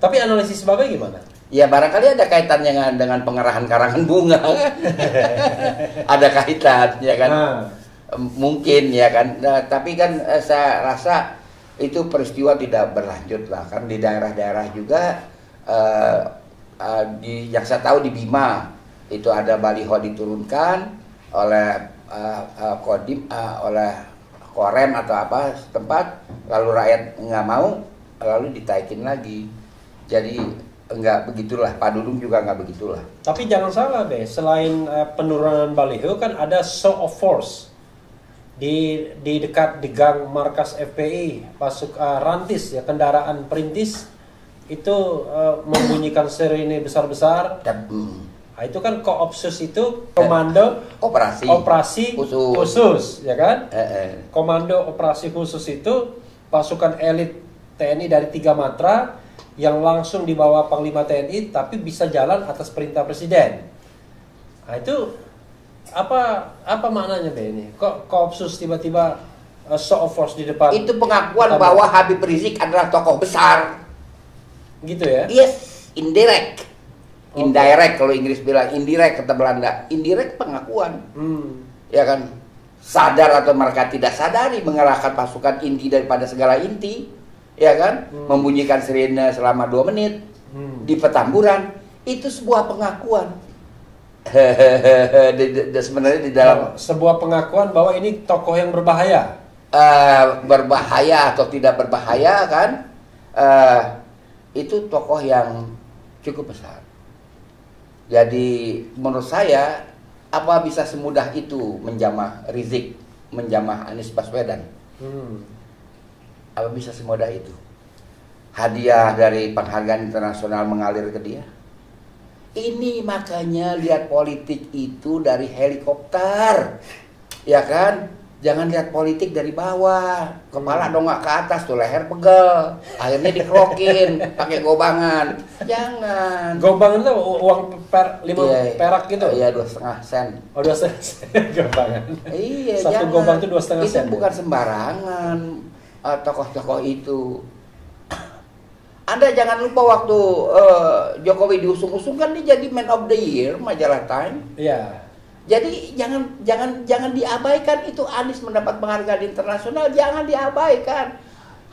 Tapi analisis Babe gimana? Ya barangkali ada kaitannya dengan pengerahan karangan bunga. Ada kaitan ya kan. Mungkin ya kan, tapi kan saya rasa itu peristiwa tidak berlanjut lah kan. Di daerah-daerah juga yang saya tahu di Bima itu ada baliho diturunkan oleh Kodim, oleh Korem atau apa setempat, lalu rakyat nggak mau, lalu ditaikin lagi. Jadi enggak begitulah, Pak Dudung juga enggak begitulah. Tapi jangan salah selain penurunan baliho kan ada show of force di dekat di gang markas FPI, Rantis ya, kendaraan perintis itu membunyikan sirene besar-besar. Nah, itu kan Koopsus itu komando operasi khusus ya kan? Komando operasi khusus itu pasukan elit TNI dari 3 matra yang langsung di bawah Panglima TNI tapi bisa jalan atas perintah presiden. Nah, itu apa maknanya ini? Kok Koopsus tiba-tiba show of force di depan? Itu pengakuan bahwa Habib Rizik adalah tokoh besar. Gitu ya? Yes, indirect. Indirect kalau Inggris bilang, indirect kata Belanda. Indirect pengakuan. Ya kan? Sadar atau mereka tidak sadari mengerahkan pasukan inti daripada segala inti. Ya kan? Membunyikan sirene selama 2 menit di Petamburan. Itu sebuah pengakuan. Sebenarnya di dalam sebuah pengakuan bahwa ini tokoh yang berbahaya. Berbahaya atau tidak berbahaya kan? Itu tokoh yang cukup besar. Jadi menurut saya apa bisa semudah itu menjamah Rizik, menjamah Anies Baswedan? Apa bisa semudah itu? Hadiah dari penghargaan internasional mengalir ke dia? Ini makanya lihat politik itu dari helikopter, ya kan? Jangan lihat politik dari bawah, kepala dongak ke atas tuh, leher pegel, akhirnya dikerokin pakai gobangan. Jangan. Gobangan itu uang 5 perak gitu? Iya, 2,5 sen. Oh, 2,5 sen gobangan. Iya, satu jangan. Gobang itu 2,5 sen. Itu bukan sembarangan tokoh-tokoh itu. Anda jangan lupa waktu Jokowi diusung-usung kan dia jadi Man of the Year majalah Time. Iya. Jadi jangan diabaikan itu. Anies mendapat penghargaan internasional, jangan diabaikan.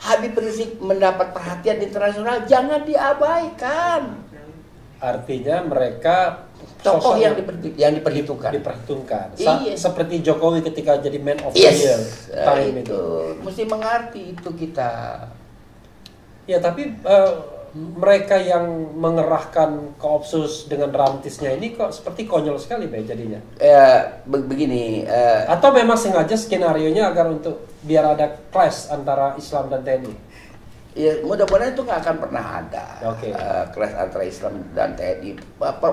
Habib Rizik mendapat perhatian internasional, jangan diabaikan. Artinya mereka tokoh yang diperhitungkan. Iya. Seperti Jokowi ketika jadi Man of the Year Time itu. Mesti mengerti itu kita. Ya tapi mereka yang mengerahkan Koopsus dengan rantisnya ini kok seperti konyol sekali jadinya. Begini. Atau memang sengaja skenarionya agar untuk biar ada clash antara Islam dan TNI. Ya mudah-mudahan itu nggak akan pernah ada clash antara Islam dan TNI.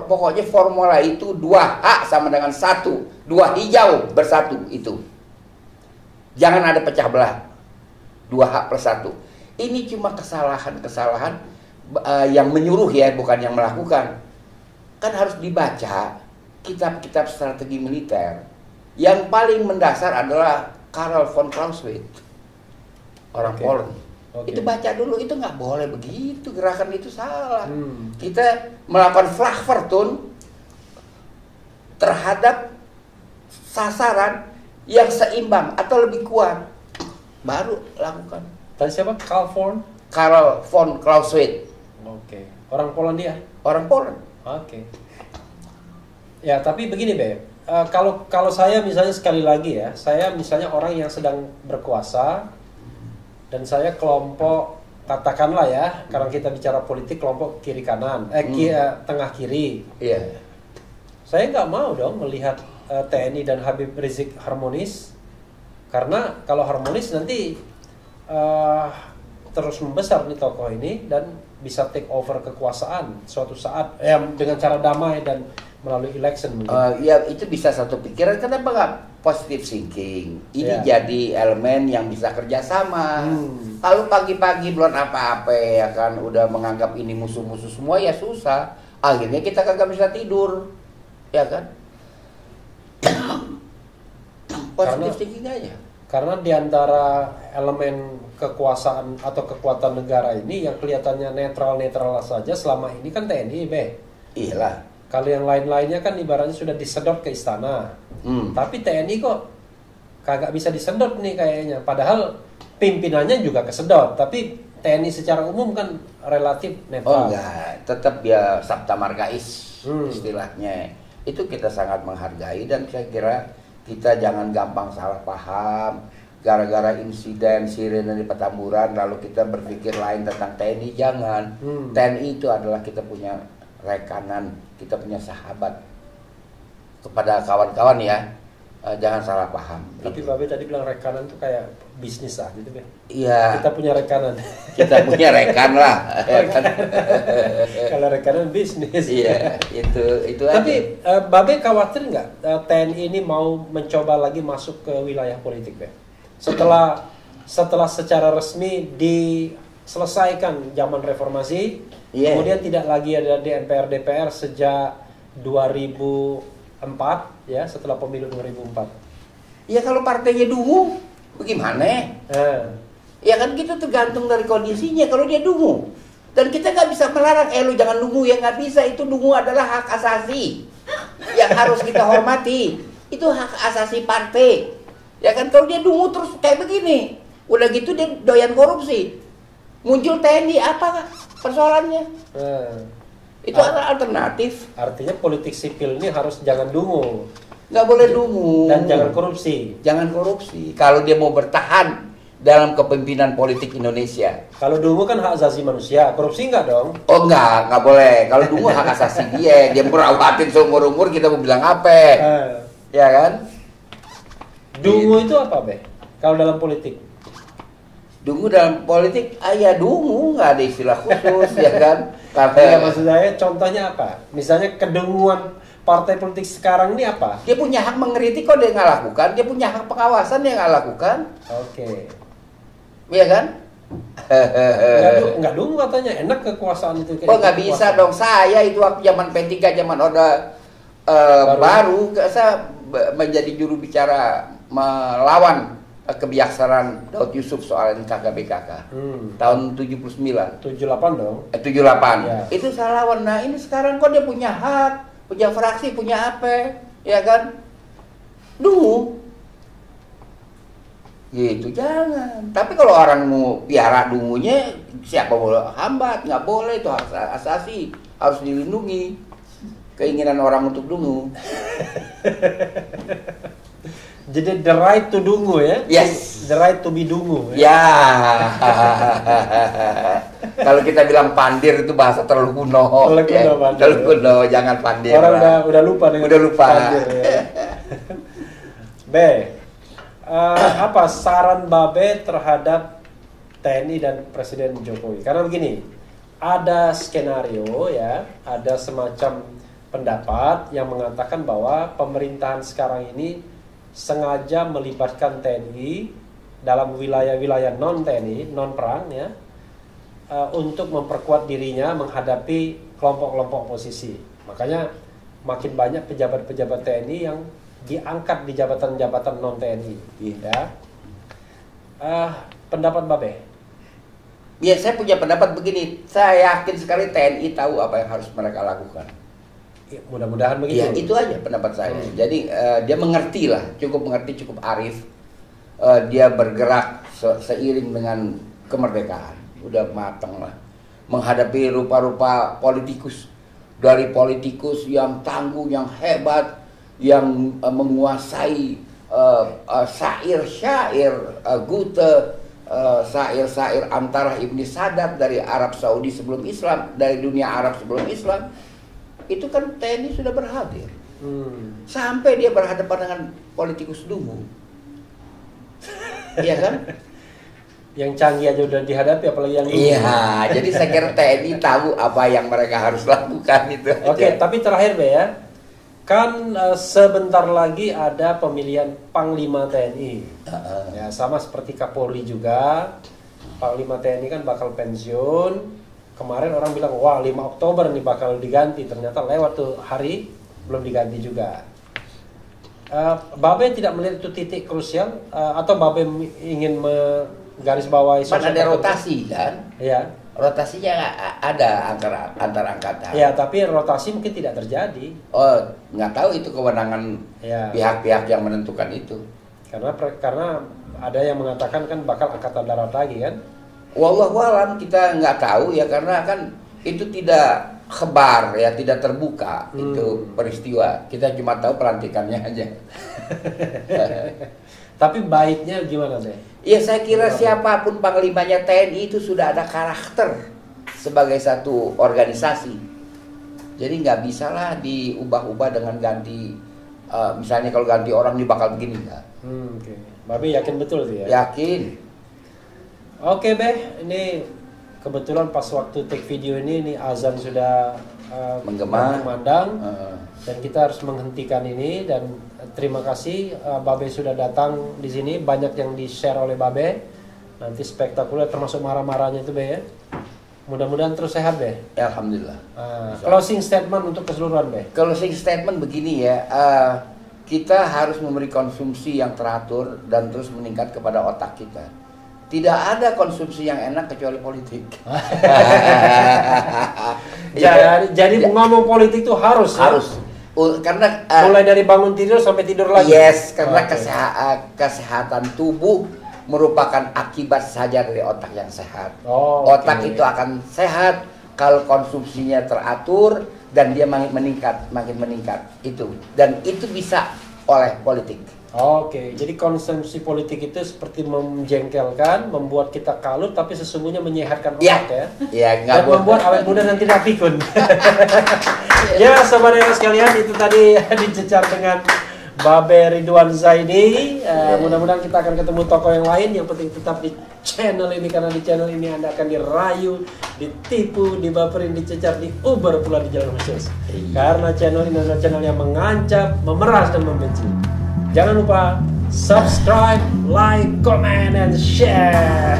Pokoknya formula itu 2H sama dengan 1, 2 hijau bersatu itu. Jangan ada pecah belah. 2H+1. Ini cuma kesalahan-kesalahan yang menyuruh ya, bukan yang melakukan. Kan harus dibaca kitab-kitab strategi militer. Yang paling mendasar adalah Karl von Clausewitz, orang Poland. Itu baca dulu, itu nggak boleh begitu, gerakan itu salah. Kita melakukan Flachvertun terhadap sasaran yang seimbang atau lebih kuat, baru lakukan. Tadi siapa? Karl von Clausewitz. Oke. Orang Polandia. Orang Poland. Oke. Ya, tapi begini, Be. Kalau saya misalnya sekali lagi ya, saya misalnya orang yang sedang berkuasa dan saya kelompok, katakanlah ya, karena kita bicara politik, kelompok kiri kanan, tengah kiri. Iya. Saya nggak mau dong melihat TNI dan Habib Rizik harmonis, karena kalau harmonis nanti terus membesar nih tokoh ini dan bisa take over kekuasaan suatu saat dengan cara damai dan melalui election mungkin. Ya itu bisa satu pikiran. Kenapa nggak positive thinking? Ini jadi elemen yang bisa kerjasama. Kalau pagi-pagi belum apa-apa ya kan udah menganggap ini musuh-musuh semua, ya susah. Akhirnya kita kagak bisa tidur, ya kan? Positive thinking aja. Karena diantara elemen kekuasaan atau kekuatan negara ini yang kelihatannya netral-netral saja selama ini kan TNI, Be. Iyalah. Kalau yang lain-lainnya kan ibaratnya sudah disedot ke istana. Tapi TNI kok kagak bisa disedot nih kayaknya. Padahal pimpinannya juga kesedot. Tapi TNI secara umum kan relatif netral. Oh enggak, tetap ya sabta margais istilahnya. Itu kita sangat menghargai dan saya kira kita jangan gampang salah paham gara-gara insiden sirene di Petamburan lalu kita berpikir lain tentang TNI. Jangan. TNI itu adalah kita punya rekanan, kita punya sahabat. Kepada kawan-kawan ya, jangan salah paham. Tapi gitu. Babe tadi bilang rekanan tuh kayak bisnis lah gitu, Be. Iya. Kita punya rekanan. Kita punya rekan lah. Kalau rekanan bisnis. Iya, itu Tapi Babe khawatir nggak TNI ini mau mencoba lagi masuk ke wilayah politik, Be? Setelah secara resmi diselesaikan zaman reformasi, kemudian tidak lagi ada di MPR DPR sejak 2004 ya, setelah pemilu 2004. Ya kalau partainya dungu, bagaimana? Ya kan kita tergantung dari kondisinya. Kalau dia dungu, dan kita nggak bisa melarang, lu jangan dungu, ya nggak bisa. Itu dungu adalah hak asasi yang harus kita hormati. Itu hak asasi partai. Ya kan kalau dia dungu terus kayak begini, udah gitu dia doyan korupsi, muncul TNI, apa persoalannya? Itu adalah alternatif. Artinya politik sipil ini harus jangan dungu. Nggak boleh dungu. Dan jangan korupsi. Jangan korupsi. Kalau dia mau bertahan dalam kepemimpinan politik Indonesia. Kalau dungu kan hak asasi manusia, korupsi nggak dong? Oh nggak boleh. Kalau dungu hak asasi dia merawatin seumur umur, kita mau bilang apa? Ya kan? Dungu itu apa, Be? Kalau dalam politik? Dungu dalam politik, ya dungu, nggak ada istilah khusus, ya kan? Ya, maksud saya contohnya apa? Misalnya kedunguan partai politik sekarang ini apa? Dia punya hak mengkritik kok dia nggak lakukan, dia punya hak pengawasan dia nggak lakukan. Oke. Iya kan? Nggak dungu katanya, enak kekuasaan itu. Oh nggak bisa dong, saya itu waktu zaman P3, zaman Orde baru, saya menjadi juru bicara melawan kebijaksanaan Daud Yusuf soal NKKBKK tahun 79. 78 dong. 78. Ya. Itu saya lawan. Nah ini sekarang kok dia punya hak, punya fraksi, punya apa, ya kan? Dungu. Gitu, jangan. Tapi kalau orang mau piara dungunya, siapa boleh hambat? Nggak boleh, itu hak asasi, harus dilindungi. Keinginan orang untuk dungu. Jadi the right to dungu ya? Yes. The right to be dungu ya? Ya. Kalau kita bilang pandir itu bahasa terlalu kuno. Terlalu kuno, jangan pandir. Orang udah lupa dengan pandir ya. Apa saran Babe terhadap TNI dan Presiden Jokowi? Karena begini, ada skenario ya, ada semacam pendapat yang mengatakan bahwa pemerintahan sekarang ini sengaja melibatkan TNI dalam wilayah-wilayah non-TNI, non-perang ya, untuk memperkuat dirinya menghadapi kelompok-kelompok oposisi. Makanya makin banyak pejabat-pejabat TNI yang diangkat di jabatan-jabatan non-TNI. Ya. Pendapat Babe? Ya, saya punya pendapat begini. Saya yakin sekali TNI tahu apa yang harus mereka lakukan. Mudah-mudahan begitu. Ya, itu aja pendapat saya. Jadi dia mengerti lah, cukup mengerti, cukup arif. Dia bergerak seiring dengan kemerdekaan. Udah matang lah. Menghadapi rupa-rupa politikus. Dari politikus yang tangguh, yang hebat, yang menguasai syair-syair Goethe, syair-syair antara Ibn Sadat dari Arab Saudi sebelum Islam, dari dunia Arab sebelum Islam. Itu kan TNI sudah berhadir. Sampai dia berhadapan dengan politikus dungu. Iya kan? Yang canggih aja udah dihadapi, apalagi yang Iya, jadi saya kira TNI tahu apa yang mereka harus lakukan itu. Oke, tapi terakhir Be ya, kan sebentar lagi ada pemilihan Panglima TNI. Ya sama seperti Kapolri juga, Panglima TNI kan bakal pensiun. Kemarin orang bilang wah 5 Oktober nih bakal diganti, ternyata lewat tuh hari belum diganti juga. Babe tidak melihat itu titik krusial atau Babe ingin garis bawahi Kan ada rotasi kan? Iya. Rotasinya ada antar angkatan. Ya, tapi rotasi mungkin tidak terjadi. Oh, nggak tahu itu kewenangan pihak-pihak yang menentukan itu. Karena ada yang mengatakan kan bakal angkatan darat lagi kan? Wallahualam, kita nggak tahu ya, karena kan itu tidak khabar ya, tidak terbuka itu peristiwa. Kita cuma tahu pelantikannya aja. Tapi baiknya gimana deh? Ya saya kira siapapun panglimanya TNI itu sudah ada karakter sebagai satu organisasi. Jadi nggak bisa lah diubah-ubah dengan ganti, misalnya kalau ganti orang ini bakal begini nggak. Okay. Babe yakin betul sih ya? Yakin. Oke Beh, ini kebetulan pas waktu take video ini azan sudah menggema, memandang, dan kita harus menghentikan ini. Dan terima kasih Babe sudah datang di sini, banyak yang di share oleh Babe. Nanti spektakuler termasuk marah-marahnya itu Be ya. Mudah-mudahan terus sehat Be. Ya, alhamdulillah. Closing statement untuk keseluruhan Be. Closing statement begini ya, kita harus memberi konsumsi yang teratur dan terus meningkat kepada otak kita. Tidak ada konsumsi yang enak kecuali politik. Jadi ngomong politik itu harus. Karena mulai dari bangun tidur sampai tidur lagi. Yes, karena kesehatan tubuh merupakan akibat saja dari otak yang sehat. Otak itu akan sehat kalau konsumsinya teratur dan dia makin meningkat itu. Dan itu bisa oleh politik. Jadi konsumsi politik itu seperti menjengkelkan, membuat kita kalut, tapi sesungguhnya menyehatkan otak ya. Dan membuat awet muda nanti tidak pikun. Ya, sobat sekalian, itu tadi dicecar dengan Babe Ridwan Zaidi. Mudah-mudahan kita akan ketemu tokoh yang lain. Yang penting tetap di channel ini, karena di channel ini Anda akan dirayu, ditipu, dibaperin, dicecar, diuber pula di jalan khusus. Karena channel ini adalah channel yang mengancam, memeras dan membenci. Jangan lupa subscribe, like, comment, and share.